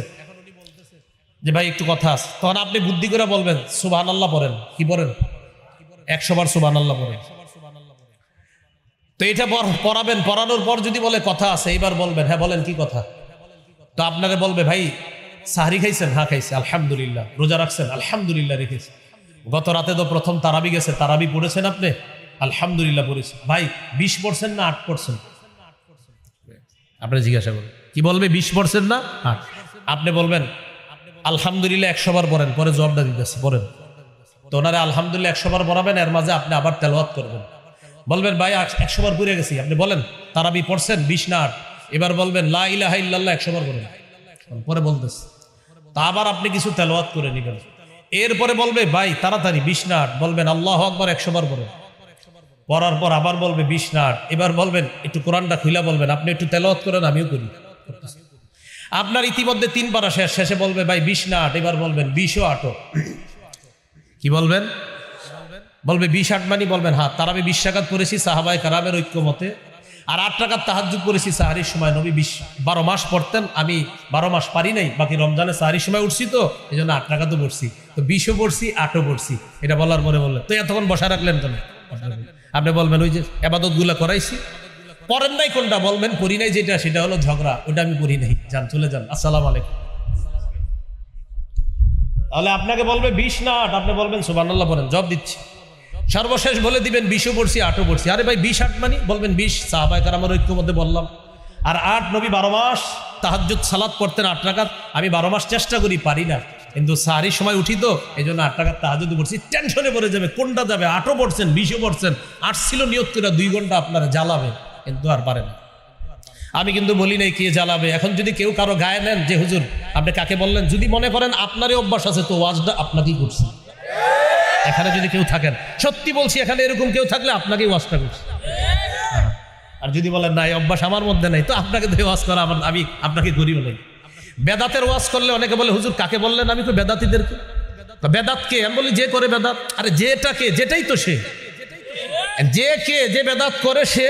যে ভাই একটু কথা আছে, তখন আপনি বুদ্ধি করে বলবেন সুবহানাল্লাহ পড়েন। কি পড়েন? 100 বার সুবহানাল্লাহ পড়েন। তো এটা পড়াবেন, পড়ানোর পর যদি বলে কথা আছে, এইবার বলবেন হ্যাঁ বলেন কি কথা। তো আপনারা বলবে ভাই সাহরি খাইছেন? হ্যাঁ খাইছে আলহামদুলিল্লাহ। রোজা রাখছেন? আলহামদুলিল্লাহ রেখেছি। গত রাতে তো প্রথম তারাবি গেছে, তারাবি পড়েছেন আপনি? আলহামদুলিল্লাহ পড়েছি। ভাই 20% না 8%? আপনি জিজ্ঞাসা করেন, কি বলবে? 20% না 8? আপনি বলবেন আলহামদুলিল্লাহ 100 বার পড়েন, পরে জবাবটা দিতেছি পড়েন। তো ওনারে আলহামদুলিল্লাহ 100 বার পড়াবেন, এর মাঝে আপনি আবার তেলাওয়াত করবেন। বলবেন ভাই 100 বার পড়ে গেছি, আপনি বলেন তারাবি পড়ছেন 20 না 8? এবার বলবেন লা ইলাহা ইল্লাল্লাহ 100 বার পড়েন, পরে বলতেছে, তা আবার আপনি কিছু তেলাওয়াত করে নেবেন। এরপরে বলবে ভাই তাড়াতাড়ি 20 না 8? বলবেন আল্লাহু আকবার 100 বার পড়েন। পড়ার পর আবার বলবে 20 না 8? এবার বলবেন একটু কোরআনটা খুলে বলবেন, আপনি একটু তেলাওয়াত করেন, আমিও করি। আপনার ইতিমধ্যে 3 পারা শেষ, শেষে বলবে ভাই 20 না 8? এবার বলবেন 20 ও 8? কি বলবেন? বলবে 20 8 মানে? বলবেন হ্যাঁ, তারাবি 20 রাকাত পড়েছি সাহাবায়ে কেরামের ঐক্যমতে, আর 8 রাকাত তাহাজ্জুদ পড়েছি সাহরির সময়। নবী 12 মাস পড়তেন, আমি 12 মাস পারি নাই, বাকি রমজানে সাহরির সময় উঠছি, তো এই জন্য 8 রাকাতও পড়ছি, তো 20ও পড়ছি 8ও পড়ছি। এটা বলার পরে বললেন তো এতক্ষণ বসা রাখলেন কেন? আপনি বলবেন ওই যে ইবাদতগুলো করাইছি। পড়েন নাই কোনটা? বলবেন পড়ি নাই যেটা, সেটা হলো ঝগড়া, ওটা আমি পড়ি নাই, যান চলে যান, আসসালামু আলাইকুম। তাহলে আপনাকে বলবে 20 না 8? আপনি বলবেন সুবহানাল্লাহ পড়েন, জবাব দিচ্ছি। সর্বশেষ বলে দিবেন 20ও পড়ছি 8ও পড়ছি। আরে ভাই 20 8 মানে? বলবেন 20 সাহাবায়ে কেরামের ঐক্য মধ্যে বললাম, আর 8 নবী 12 মাস তাহাজ্জুদ সালাত পড়তেন 8 রাকাত, আমি 12 মাস চেষ্টা করি, পারি না, কিন্তু সাহরির সময় উঠি, তো এই জন্য 8 রাকাত তাহাজ্জুদ পড়ছি। টেনশনে পড়ে যাবে কোনটা যাবে, 8ও পড়ছেন 20ও পড়ছেন, 8 ছিল নিয়ত করে 2 ঘন্টা আপনারা জ্বালাবে, কিন্তু আর পারে না। আমি কিন্তু বলি নাই কে জ্বালাবে। এখন যদি কেউ কারো গায়ে নেন যে হুজুর আপনি কাকে বললেন, যদি মনে করেন আপনারই অভ্যাস আছে, তো ওয়াজটা আপনাকেই করছি। এখানে যদি কেউ থাকেন, সত্যি বলছি, এখানে এরকম কেউ থাকলে আপনাকেই ওয়াজটা করছি। আর যদি বলেন না এই অভ্যাস আমার মধ্যে নাই, তো আপনাকে তো ওয়াজ করা আমি আপনাকে করিও নাই। বেদাতের ওয়াজ করলে অনেকে বলে হুজুর কাকে বললেন? আমি তো বেদাতীদেরকে। বেদাত কে? আমি বলি যে করে বেদাত। আরে যেটাকে, যেটাই তো সে, যে বেদাত করে সে।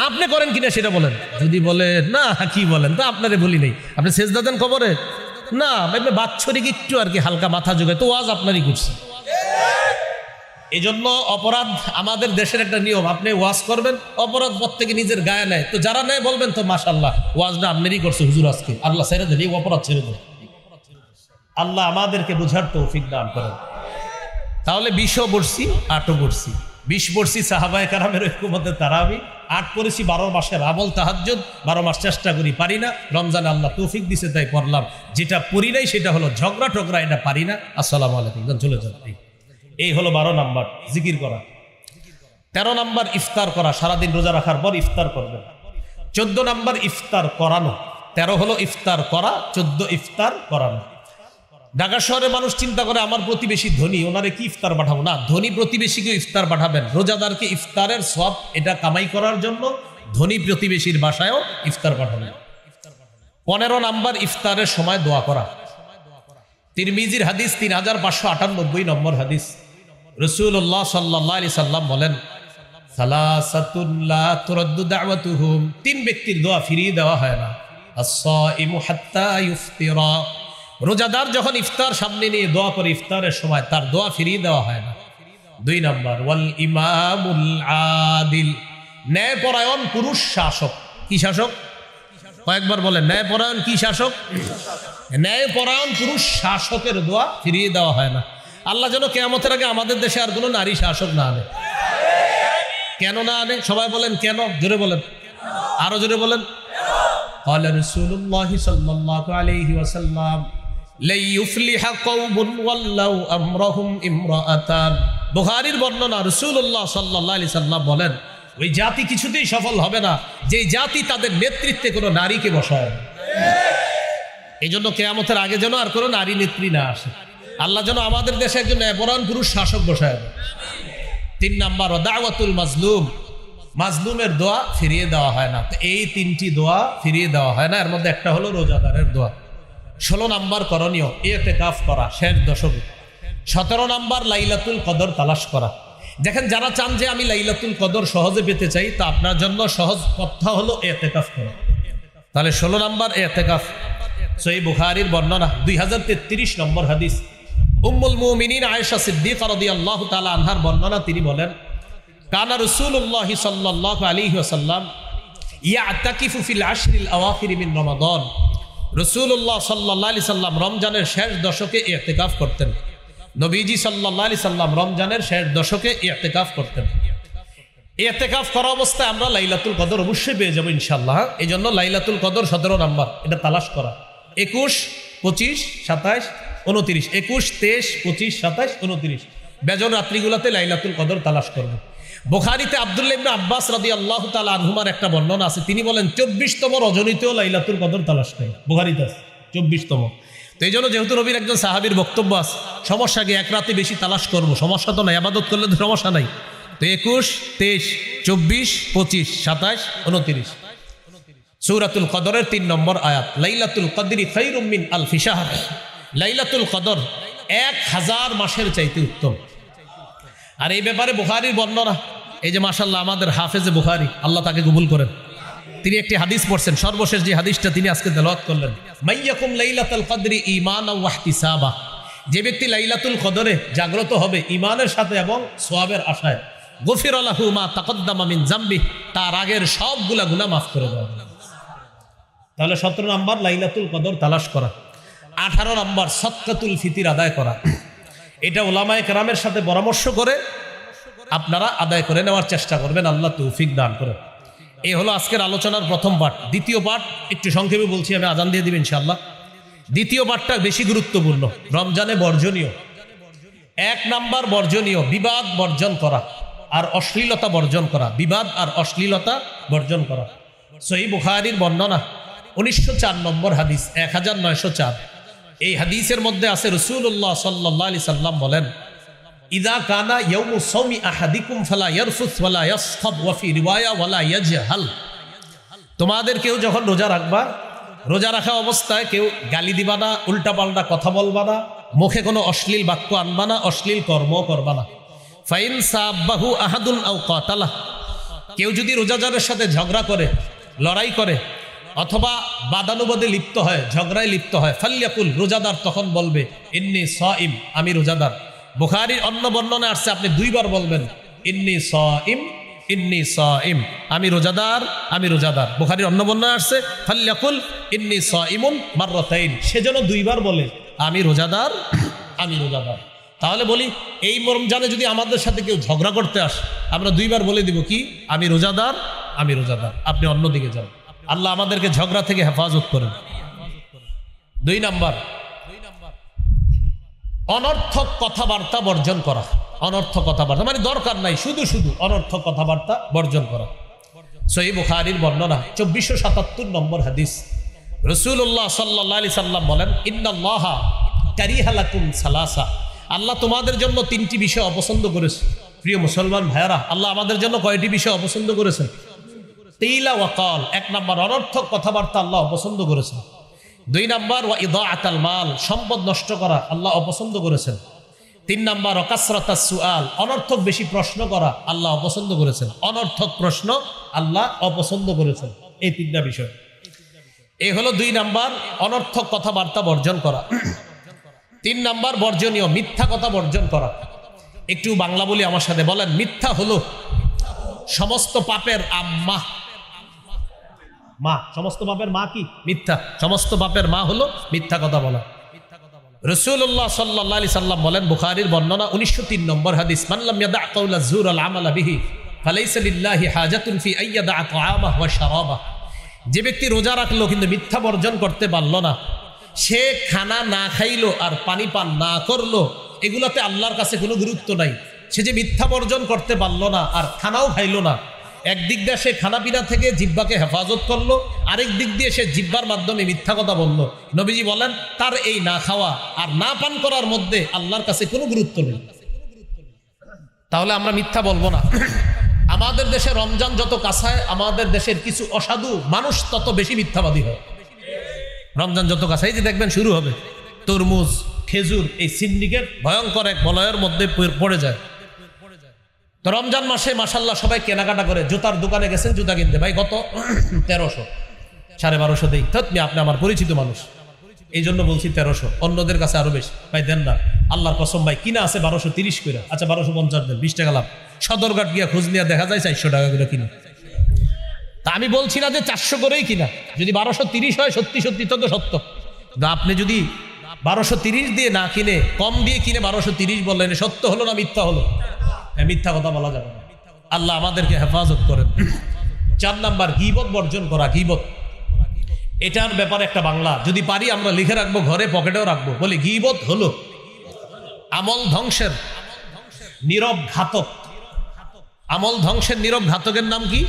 আপনি করেন কিনা সেটা বলেন। যদি বলে না কি বলেন, তো আপনারে বলি নেই, আপনি সেজদা দেন কবরে? না, বাৎসরিক একটু আর কি হালকা মাথা যোগায়, তো ওয়াজ আপনারই করছে। এই জন্য অপরাধ আমাদের দেশের একটা নিয়ম, আপনি ওয়াজ করবেন, অপরাধ প্রত্যেকে নিজের গায়ে নেয়, তো যারা নেয় বলবেন তো মাশাআল্লাহ ওয়াজটা আপনারই করছে হুজুর আজকে, আল্লাহ ছেড়ে দেন, এই অপরাধ ছেড়ে দেন। আল্লাহ আমাদেরকে বোঝার তৌফিক দান করেন। তাহলে 20ও পড়ছি 8ও পড়ছি। 20 পড়ছি সাহাবায়ে কেরামের ঐক্যমতে তারাবি, 8 পড়েছি 12 মাসের আমল তাহাজ্জুদ, 12 মাস চেষ্টা করি, পারি না, রমজানে আল্লাহ তৌফিক দিছে তাই পড়লাম। যেটা পড়ি নাই সেটা হলো ঝগড়া টগড়া, এটা পারি না, আসসালামু আলাইকুম, চলে যান। এই হলো 12 নাম্বার জিকির করা। 13 নাম্বার ইফতার করা, সারাদিন রোজা রাখার পর ইফতার করবেন। 14 নাম্বার ইফতার করানো। 13 হলো ইফতার করা, 14 ইফতার করানো। ঢাকা শহরে মানুষ চিন্তা করে আমার প্রতিবেশী ধনী, ওনারে কি ইফতার পাঠাবো? না, ধনী প্রতিবেশীকে ইফতার পাঠাবেন, রোজাদারকে ইফতারের সওয়াব এটা কামাই করার জন্য ধনী প্রতিবেশীর বাসায়ও ইফতার পাঠাবেন। 15 নাম্বার ইফতারের সময় দোয়া করা। তিরমিজির হাদিস 3598 নম্বর হাদিস, রাসূলুল্লাহ সাল্লাল্লাহু আলাইহি সাল্লাম বলেন সালাসাতুন লা তুরাদ্দু দাওয়াতুহুম, 3 ব্যক্তির দোয়া ফিরিয়ে দেওয়া হয় না। আস-সাইমু হাত্তা ইফতিরা, রোজাদার যখন ইফতার সামনে নিয়ে দোয়া করে ইফতারের সময় তার দোয়া ফিরিয়ে দেওয়া হয় না। 2 নাম্বার ওয়াল ইমামুল আদিল, ন্যায়পরায়ণ পুরুষ শাসক। কি শাসক? কয়েকবার বলেন, ন্যায়পরায়ণ কি শাসক? ন্যায়পরায়ণ পুরুষ শাসকের দোয়া ফিরিয়ে দেওয়া হয় না। আল্লাহ যেন কিয়ামতের আগে আমাদের দেশে আর কোনো নারী শাসক না আনে। কেন না আনে? সবাই বলেন কেন, জোরে বলেন, আরো জোরে বলেন। ক্বালা রাসূলুল্লাহ সাল্লাল্লাহু আলাইহি ওয়াসাল্লাম, লা ইউফলিহা কওমুন ওয়াল্লাউ আমরাহুম ইমরাআতান। বুখারীর বর্ণনা, রাসূলুল্লাহ সাল্লাল্লাহু আলাইহি সাল্লাম বলেন, ওই জাতি কিছুতেই সফল হবে না যে জাতি তাদের নেতৃত্বে কোনো নারীকে বসায়। এই জন্য কিয়ামতের আগে যেন আর কোনো নারী নেত্রী না আসে। আল্লাহ যেন আমাদের দেশে একজন ন্যায়পরায়ণ পুরুষ শাসক বসায় দেয়। 3 নাম্বার, দাওয়াতুল মাজলুম, মাজলুমের দোয়া ফিরিয়ে দেওয়া হয় না। তো এই 3টি দোয়া ফিরিয়ে দেওয়া হয় না, এর মধ্যে একটা হলো রোজাদারের দোয়া। 16 নাম্বার করণীয় ইতিকাফ করা শেষ দশকে। 17 নাম্বার লাইলাতুল কদর তালাশ করা। দেখেন, যারা চান যে আমি লাইলাতুল কদর সহজে পেতে চাই, তা আপনার জন্য সহজ কথা হলো ইতিকাফ করা। তাহলে 16 নাম্বার ইতিকাফ। সহিহ বুখারীর বর্ণনা, 2033 নম্বর হাদিস, উম্মুল মুমিনিন আয়েশা সিদ্দিকা রাদিয়াল্লাহু তাআলা আনহার বর্ণনা। তিনি বলেন, কানা রাসূলুল্লাহ সাল্লাল্লাহু আলাইহি ওয়াসাল্লাম ইয়াতাকিফু ফিল আশরিল আওয়াখির মিন রমাদান। রাসূলুল্লাহ সাল্লাল্লাহু আলাইহি সাল্লাম রমজানের শেষ দশকে ইতিকাফ করতেন। নবীজি সাল্লাল্লাহু আলাইহি সাল্লাম রমজানের শেষ দশকে ইতিকাফ করতেন। ইতিকাফ করা অবস্থায় আমরা লাইলাতুল কদর অবশ্যই পেয়ে যাব ইনশাআল্লাহ। এই জন্য লাইলাতুল কদর 17 নাম্বার, এটা তালাশ করা। 21, 25, 27, 29, 21, 23, 25, 27, 29 বেজর রাত্রিগুলোতে লাইলাতুল কদর তালাশ করব। বুখারীতে আব্দুল্লাহ ইবনে আব্বাস রাদিয়াল্লাহু তাআলা আনহুমার একটা বর্ণনা আছে। তিনি বলেন 24তম রজনীতেও লাইলাতুল কদর তালাশ করে। বুখারীতে আছে 24তম। তো এই জন্য যেহেতু নবীর একজন সাহাবীর বক্তব্য আছে, সমস্যা কি এক রাতে বেশি তালাশ করব, সমস্যা তো নাই, ইবাদত করলে তো সমস্যা নাই। তো 21, 23, 24, 25, 27, 29 সূরাতুল কদরের 3 নম্বর আয়াত, লাইলাতুল কদরি খায়রুম মিন আলফি শাহর। লাইলাতুল কদর 1000 মাসের চাইতে উত্তম। আর এই ব্যাপারে বুখারীর বর্ণনা, এই যে মাশাআল্লাহ আমাদের হাফেজে বুখারী, আল্লাহ তাকে কবুল করেন, তিনি একটি হাদিস পড়ছেন, সর্বশেষ যে হাদিসটা তিনি আজকে তেলাওয়াত করলেন, মাইয়াকুম লাইলাতুল কদরি ঈমানাও ওয়া ইহতিসাবা। যে ব্যক্তি লাইলাতুল কদরে জাগ্রত হবে ঈমানের সাথে এবং সওয়াবের আশায়, গফিরা লাহু মা তাকদ্দামা মিন যামবি, তার আগের সবগুলা গুনাহ মাফ করে দেওয়া হবে। তাহলে 17 নাম্বার লাইলাতুল কদর তালাশ করা। 18 নাম্বার সাদকাতুল ফিতির আদায় করা। এটা উলামায়ে কেরামের সাথে পরামর্শ করে আপনারা আদায় করে নেওয়ার চেষ্টা করবেন, আল্লাহ তৌফিক দান করেন। এই হলো আজকের আলোচনার প্রথম পাঠ। দ্বিতীয় পাঠ একটু সংক্ষেপে বলছি, আমি আজান দিয়ে দিব ইনশাআল্লাহ। দ্বিতীয় পাঠটা বেশি গুরুত্বপূর্ণ। রমজানে বর্জনীয় 1 নাম্বার বর্জনীয় বিবাদ বর্জন করা আর অশ্লীলতা বর্জন করা। বিবাদ আর অশ্লীলতা বর্জন করা। সহিহ বুখারীর বর্ণনা, 1904 নম্বর হাদিস, 1904। এই হাদিসের মধ্যে আছে রাসূলুল্লাহ সাল্লাল্লাহু আলাইহি সাল্লাম বলেন, ইযা কানা ইয়াউমু সাওমি আহাদিকুম ফালা ইয়ারফুস ওয়ালা ইয়াসখাব ওয়া ফি রিওয়ায়া ওয়ালা ইয়াজহাল। তোমাদের কেউ যখন রোজা রাখবা, রোজা রাখা অবস্থায় কেউ গালি দিবা না, উল্টাপাল্টা কথা বলবা না, মুখে কোনো অশ্লীল বাক্য আনবা না, অশ্লীল কর্ম করবা না। ফাইন সাবাহু আহাদুন আও কাতালা, কেউ যদি রোজাদারের সাথে ঝগড়া করে, লড়াই করে, অথবা বাদানুবাদে লিপ্ত হয়, ঝগড়ায় লিপ্ত হয়, ফাল্যাকুল, রোজাদার তখন বলবে, ইন্নী সাইম, আমি রোজাদার। বুখারীর অন্য বর্ণনায় আসছে আপনি 2 বার বলবেন, ইন্নী সাইম, ইন্নী সাইম, আমি রোজাদার, আমি রোজাদার। বুখারীর অন্য বর্ণনায় আসছে ফাল্যাকুল ইন্নী সাইমুন মাররাতাইন, সেজন্য 2 বার বলে আমি রোজাদার, আমি রোজাদার। তাহলে বলি, এই রমজানে যদি আমাদের সাথে কেউ ঝগড়া করতে আসে, আমরা 2 বার বলে দিব কি, আমি রোজাদার, আমি রোজাদার, আপনি অন্যদিকে যান। আল্লাহ আমাদেরকে ঝগড়া থেকে হেফাজত করেন। 2 নাম্বার অনর্থক কথাবার্তা বর্জন করা। অনর্থক কথাবার্তা মানে দরকার নাই, শুধু শুধু অনর্থক কথাবার্তা বর্জন করা। সহিহ বুখারীর বর্ণনা, 2477 নম্বর হাদিস, রাসূলুল্লাহ সাল্লাল্লাহু আলাইহি সাল্লাম বলেন, ইন্নাল্লাহা কারিহা লাকুম সালাসা, আল্লাহ তোমাদের জন্য 3টি বিষয় অপছন্দ করেছে। প্রিয় মুসলমান ভাইয়ারা, আল্লাহ আমাদের জন্য কয়টি বিষয় অপছন্দ করেছেন? তিলা ওয়াকাল, 1 নাম্বার অনর্থক কথাবার্তা আল্লাহ অপছন্দ করেছেন। 2 নাম্বার ওয়া ইদাআতাল মাল, সম্পদ নষ্ট করা আল্লাহ অপছন্দ করেছেন। 3 নাম্বার ওয়াকাসরাতাস সুআল, অনর্থক বেশি প্রশ্ন করা আল্লাহ অপছন্দ করেছেন। অনর্থক প্রশ্ন আল্লাহ অপছন্দ করেছেন। এই 3টা বিষয়। এই হলো 2 নাম্বার অনর্থক কথাবার্তা বর্জন করা। 3 নাম্বার বর্জনীয় মিথ্যা কথা বর্জন করা। একটু বাংলা বলি আমার সাথে, বলেন, মিথ্যা হলো সমস্ত পাপের আম্মা। মা, সমস্ত পাপের মা কি? মিথ্যা। সমস্ত পাপের মা হলো মিথ্যা কথা বলা। রাসূলুল্লাহ সাল্লাল্লাহু আলাইহি সাল্লাম বলেন, বুখারীর বর্ণনা, 1903 নম্বর হাদিস, মান লাম ইয়াদা কাওলা যুর আল আমালা বিহি ফালাইসা লিল্লাহি হাজাতুন ফি আইয়াদা তাআমাহু ওয়া শারাবাহু। যে ব্যক্তি রোজা রাখলো কিন্তু মিথ্যা বর্জন করতে পারল না, সে খানা না খাইলো আর পানি পান না করলো, এগুলোতে আল্লাহর কাছে কোনো গুরুত্ব নাই। সে যে মিথ্যা বর্জন করতে পারলো না আর খানাও খাইলো না, একদিক দিয়ে সে খানা পিনা থেকে জিহ্বাকে হেফাজত করলো, আরেক দিক দিয়ে সে জিহ্বার মাধ্যমে মিথ্যা কথা বললো। নবীজি বলেন তার এই না খাওয়া আর না পান করার মধ্যে আল্লাহর কাছে কোনো গুরুত্ব নেই। তাহলে আমরা মিথ্যা বলবো না। আমাদের দেশে রমজান যত কাছায়, আমাদের দেশের কিছু অসাধু মানুষ তত বেশি মিথ্যাবাদী হয়। রমজান যত কাছাই যে দেখবেন শুরু হবে, তরমুজ, খেজুর, এই সিন্ডিকেট ভয়ঙ্কর এক বলয়ের মধ্যে পড়ে যায়। তো রমজান মাসে মাশাল্লাহ সবাই কেনাকাটা করে। জুতার দোকানে গেছেন জুতা কিনতে, ভাই কত? 1300, 1250 দেই। আপনি আমার পরিচিত মানুষ, এই জন্য বলছি 1300, অন্যদের কাছে আরো বেশি। ভাই দেন না, আল্লাহর কসম ভাই, কিনা আছে 1230 করে। আচ্ছা 1250 দেন, 20 টাকা লাভ। সদরঘাট গিয়া খোঁজ নিয়ে দেখা যায় 400 টাকা করে কিনা। তা আমি বলছি না যে 400 করেই কিনা, যদি 1230 হয় সত্যি সত্যি তত সত্য। আপনি যদি 1230 দিয়ে না কিনে কম দিয়ে কিনে 1230 বললেন, সত্য হলো না মিথ্যা হলো? মিথ্যা কথা বলা যাবে না। আল্লাহ আমাদেরকে হেফাজত করেন। 4 নাম্বার, গীবত বর্জন করা। গীবত, এটার ব্যাপারে একটা বাংলা যদি পারি আমরা লিখে রাখবো, ঘরে পকেটেও রাখবো। বলি গীবত হলো আমল ধ্বংসের নীরব ঘাতক। আমল ধ্বংসের নীরব ঘাতকের নাম কি?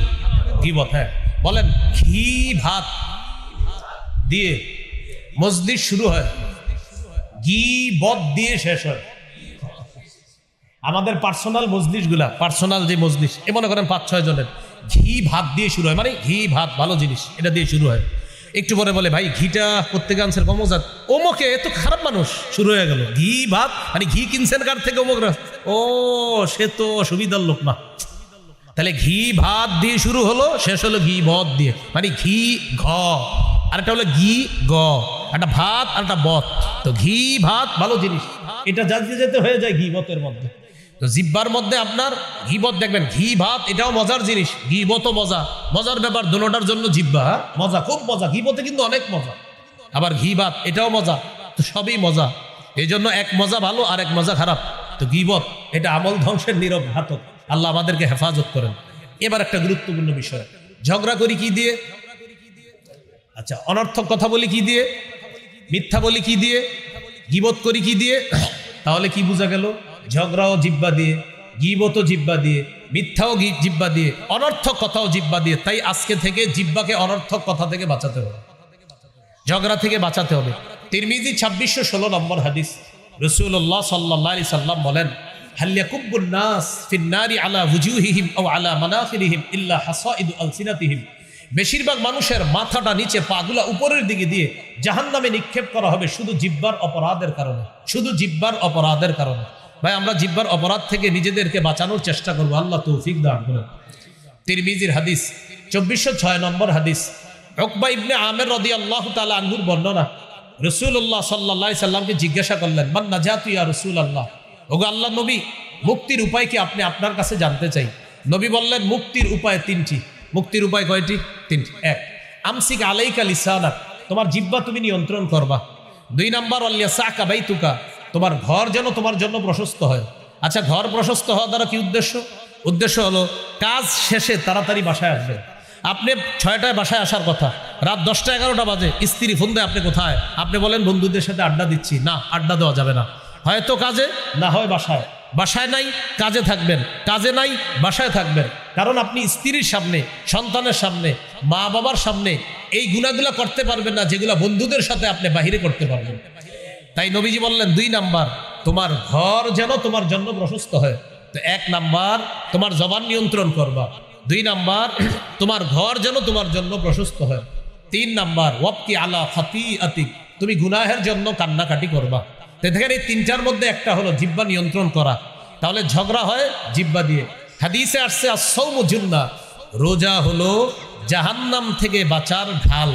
গীবত। হ্যাঁ বলেন, ঘি ভাত দিয়ে মজলিস শুরু হয়, গীবত দিয়ে শেষ হয়। আমাদের পার্সোনাল মজলিস গুলা, পার্সোনাল যে মজলিস, এ মনে করেন 5-6 জনের, ঘি ভাত দিয়ে শুরু হয়। মানে ঘি ভাত ভালো জিনিস, এটা দিয়ে শুরু হয়। একটু পরে বলে ভাই ঘিটা প্রত্যেকে আনছেন কমজাত, ওমকে এত খারাপ মানুষ, শুরু হয়ে গেল ঘি ভাত। মানে ঘি কিনছেন কার থেকে? অমুক। ও সে তো সুবিধার লোক না। তাহলে ঘি ভাত দিয়ে শুরু হলো, শেষ হলো ঘি বত দিয়ে। মানে ঘি ঘ, আর একটা হলো ঘি গ, একটা ভাত আর একটা বত। তো ঘি ভাত ভালো জিনিস, এটা যাতে যেতে হয়ে যায় গীবতের মধ্যে। তো জিব্বার মধ্যে আপনার গীবত দেখবেন, ঘি ভাত এটাও মজার জিনিস, গীবতও মজা। মজার ব্যাপার দোনোটার জন্য জিব্বা মজা, খুব মজা। গীবতে কিন্তু অনেক মজা, আবার ঘি ভাত এটাও মজা। তো সবই মজা, এই জন্য এক মজা ভালো আর এক মজা খারাপ। তো গীবত এটা আমল ধ্বংসের নীরব ঘাতক। আল্লাহ আমাদেরকে হেফাজত করেন। এবার একটা গুরুত্বপূর্ণ বিষয়, ঝগড়া করি কি দিয়ে? আচ্ছা, অনর্থক কথা বলি কি দিয়ে? মিথ্যা বলি কি দিয়ে? গীবত করি কি দিয়ে? তাহলে কি বোঝা গেল? ঝগড়াও জিব্বা দিয়ে, গীবতও জিব্বা দিয়ে, মিথ্যাও জিব্বা দিয়ে, অনর্থক কথাও জিব্বা দিয়ে। তাই আজকে থেকে জিব্বাকে অনর্থক কথা থেকে বাঁচাতে হবে, ঝগড়া থেকে বাঁচাতে হবে। তিরমিজি 2616 নম্বর হাদিস, রাসূলুল্লাহ সাল্লাল্লাহু আলাইহি সাল্লাম বলেন, হাল ইয়াকুব্বুন নাস ফিন নারি আলা ওয়ুজুহিহিম আও আলা মানাখিরিহিম ইল্লা হাসাইদু আলসিনাতিহিম। বেশিরভাগ মানুষের মাথাটা নিচে, পাগুলা উপরের দিকে দিয়ে জাহান্নামে নিক্ষেপ করা হবে শুধু জিহ্বার অপরাধের কারণে, শুধু জিহ্বার অপরাধের কারণে। ভাই আমরা জিহ্বার অপরাধ থেকে নিজেদেরকে বাঁচানোর চেষ্টা করবো, আল্লাহ তৌফিক দান করেন। তিরমিজির হাদিস 2406 নম্বর হাদিস, উকবা ইবনে আমির রাদিয়াল্লাহু তাআলা আনহুর বর্ণনা। রাসূলুল্লাহ সাল্লাল্লাহু আলাইহি সাল্লামকে জিজ্ঞাসা করলেন, মান নাজাতু ইয়া রাসূলুল্লাহ, ওগো আল্লাহর নবী মুক্তির উপায় কি আপনি আপনার কাছে জানতে চাই। নবী বললেন, মুক্তির উপায় 3টি। মুক্তির উপায় কয়টি? 3টি। 1, আমসিক আলাইকা লিসানাক, তোমার জিহ্বা তুমি নিয়ন্ত্রণ করবা। 2 নাম্বার, ওয়ালিয়াসাকা বাইতুকা, তোমার ঘর যেন তোমার জন্য প্রশস্ত হয়। আচ্ছা, ঘর প্রশস্ত হওয়া দ্বারা কি উদ্দেশ্য? উদ্দেশ্য হলো কাজ শেষে তাড়াতাড়ি বাসায় আসবে। আপনি 6টায় বাসায় আসার কথা, রাত 10টা 11টা বাজে স্ত্রী ফোন দেয়, আপনি কোথায়? আপনি বলেন বন্ধুদের সাথে আড্ডা দিচ্ছি। না, আড্ডা দেওয়া যাবে না, হয়তো কাজে, না হয় বাসায়। বাসায় নাই কাজে থাকবেন, কাজে নাই বাসায় থাকবেন। কারণ আপনি স্ত্রীর সামনে, সন্তানের সামনে, মা বাবার সামনে এই গুণাগুলা করতে পারবেন না যেগুলা বন্ধুদের সাথে আপনি বাহিরে করতে পারবেন। তাই নবীজি বললেন 2 নাম্বার, তোমার ঘর যেন তোমার জন্য প্রশস্ত হয়। তো 1 নাম্বার, তোমার জবান নিয়ন্ত্রণ করবা। 2 নাম্বার, তোমার ঘর যেন তোমার জন্য প্রশস্ত হয়। 3 নাম্বার, ওয়াবকি আলা খাতিআতিক, তুমি গুনাহের জন্য কান্নাকাটি করবা। দেখেন এই 3টার মধ্যে একটা হলো জিহ্বা নিয়ন্ত্রণ করা। তাহলে ঝগড়া হয় জিহ্বা দিয়ে। হাদিসে আসছে আস-সাওমু জুন্নাহ, রোজা হলো জাহান্নাম থেকে বাঁচার ঢাল।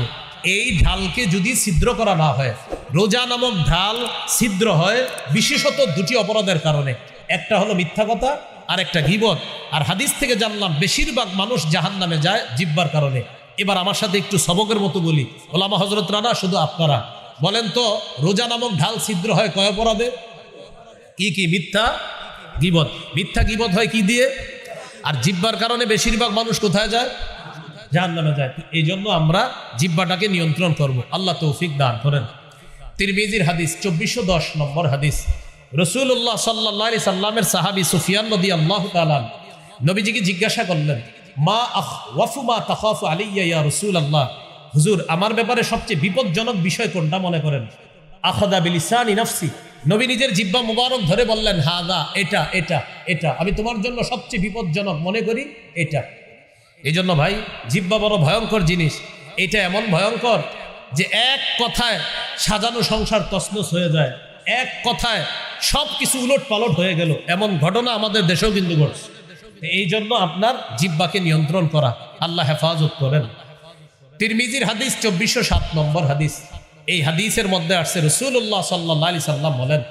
এই ঢালকে যদি ছিদ্র করা না হয়, রোজা নামক ঢাল ছিদ্র হয় বিশেষত 2টি অপরাধের কারণে। একটা হলো মিথ্যা কথা, আর একটা গীবত। আর হাদিস থেকে জানলাম বেশিরভাগ মানুষ জাহান্নামে যায় জিহ্বার কারণে। এবার আমার সাথে একটু সবকের মতো বলি, ওলামা হযরতরা না, শুধু আপনারা বলেন তো, রোজা নামক ঢাল ছিদ্র হয় কয় অপরাধে? কি কি? মিথ্যা, গীবত। মিথ্যা গীবত হয় কি দিয়ে? আর জিহ্বার কারণে বেশিরভাগ মানুষ কোথায় যায়? জাহান্নামে যায়। এই জন্য আমরা জিহ্বাটাকে নিয়ন্ত্রণ করব, আল্লাহ তৌফিক দান করেন। তিরমিজির হাদিস 2410 নম্বর হাদিস। রাসূলুল্লাহ সাল্লাল্লাহু আলাইহি সাল্লামের সাহাবী সুফিয়ান রাদিয়াল্লাহু তাআলা নবীজিকে জিজ্ঞাসা করলেন, মা আখওয়াফু মা তাখাফু আলাইয়া ইয়া রাসূলুল্লাহ, হুজুর আমার ব্যাপারে সবচেয়ে বিপজ্জনক বিষয় কোনটা মনে করেন? আখাযা বিলিসানি নাফসি, নবী নিজের জিহ্বা মুবারক ধরে বললেন, হাযা, এটা এটা এটা আমি তোমার জন্য সবচেয়ে বিপজ্জনক মনে করি এটা। এই জন্য ভাই জিহ্বা বড় ভয়ঙ্কর জিনিস। এটা এমন ভয়ঙ্কর যে এক কথায় সাজানো সংসার তছনছ হয়ে যায়, এক কথায় সব কিছু উলট পালট হয়ে গেল, এমন ঘটনা আমাদের দেশেও কিন্তু ঘটছে। এই জন্য আপনার জিহ্বাকে নিয়ন্ত্রণ করা, আল্লাহ হেফাজত করেন। তিরমিজির হাদিস 2407 নম্বর হাদিস। এই হাদিসের মধ্যে আসছে রাসূলুল্লাহ সাল্লাল্লাহু আলাইহি সাল্লাম বলেন,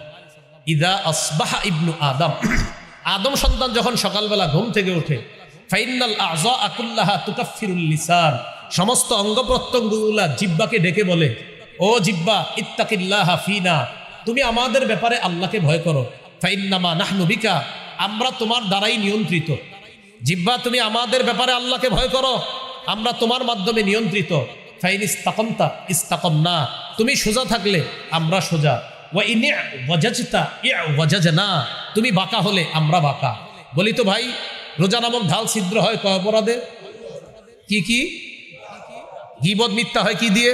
ইদা আসবাহা ইবনু আদম, আদম সন্তান যখন সকালবেলা ঘুম থেকে ওঠে, ফাইনাল আযা কুল্লাহা তুকাফিরুল লিসান, সমস্ত অঙ্গ প্রত্যঙ্গগুলা জিহ্বাকে ডেকে বলে, ও জিহ্বা ইত্তাকিল্লাহা ফিনা, তুমি আমাদের ব্যাপারে আল্লাহকে ভয় করো। ফাইন্নামা নাহনু বিকা, আমরা তোমার দ্বারাই নিয়ন্ত্রিত। জিহ্বা তুমি আমাদের ব্যাপারে আল্লাহকে ভয় করো, আমরা তোমার মাধ্যমে নিয়ন্ত্রিত। ফাইন ইস্তাকামতা ইস্তাকামনা, তুমি সোজা থাকলে আমরা সোজা। ওয়া ইন ওয়াজাজতা ওয়াজাজনা, তুমি বাঁকা হলে আমরা বাঁকা। বলি তো ভাই, রোজা নামক ঢাল ছিদ্র হয় কয় অপরাধে? কি কি? গীবত মিথ্যা হয় কি দিয়ে?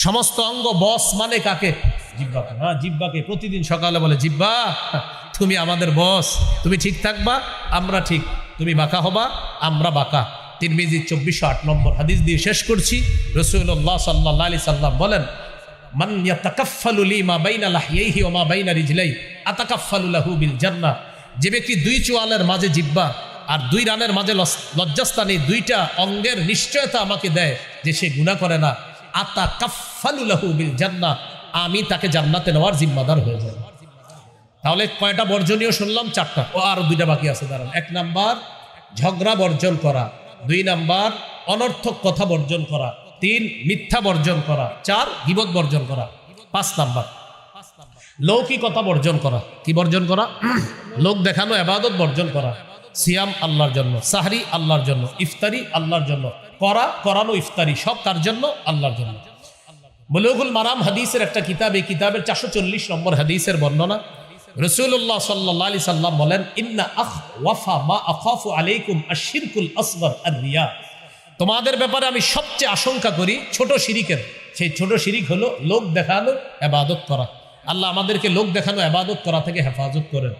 সমস্ত অঙ্গ বস মানে কাকে? জিহ্বাকে। হ্যাঁ, জিহ্বাকে প্রতিদিন সকালে বলে, জিহ্বা তুমি আমাদের বস, তুমি ঠিক থাকবা আমরা ঠিক, তুমি বাঁকা হবা আমরা বাঁকা। তিরমিজি 2408 নম্বর হাদিস দিয়ে শেষ করছি। রাসূলুল্লাহ সাল্লাল্লাহু আলাইহি সাল্লাম বলেন, মান ইয়াতাকাফফালু লি মা বাইনা লাহইহি ওয়া মা বাইনা রিজলাই আতাকাফফালু লাহু বিল জান্নাহ, যে ব্যক্তি দুই চোয়ালের মাঝে জিহ্বা আর দুই রানের মাঝে লজ্জাস্থানে দুইটা অঙ্গের নিশ্চয়তা আমাকে দেয় যে সে গুনাহ করে না, আতাকাফফালু লাহু বিল জান্নাহ, আমি তাকে জান্নাতে নেওয়ার জিম্মাদার হয়ে যাব। তাহলে কয়টা বর্জনীয় শুনলাম? 4টা। ও আরো 2টা বাকি আছে, দাঁড়ান। 1 নাম্বার ঝগড়া বর্জন করা, 2 নাম্বার অনর্থক কথা বর্জন করা, 3 মিথ্যা বর্জন করা, 4 গীবত বর্জন করা, 5 নাম্বার লৌকিকতা বর্জন করা। কি বর্জন করা? লোক দেখানো ইবাদত বর্জন করা। সিয়াম আল্লাহর জন্য, সাহরি আল্লাহর জন্য, ইফতারি আল্লাহর জন্য, করানো ইফতারি সব কার জন্য? আল্লাহর জন্য। বুলুগুল মারাম হাদিসের একটা কিতাব, এই কিতাবের 440 নম্বর হাদিসের বর্ণনা। রাসূলুল্লাহ সাল্লাল্লাহু আলাইহি সাল্লাম বলেন, ইন্না আখওয়াফা মা আখাফু আলাইকুম আশ-শিরকুল আসগর আর-রিয়া, তোমাদের ব্যাপারে আমি সবচেয়ে আশঙ্কা করি ছোট শিরিকের। সেই ছোট শিরিক হলো লোক দেখানো ইবাদত করা। আল্লাহ আমাদেরকে লোক দেখানো ইবাদত করা থেকে হেফাজত করেন।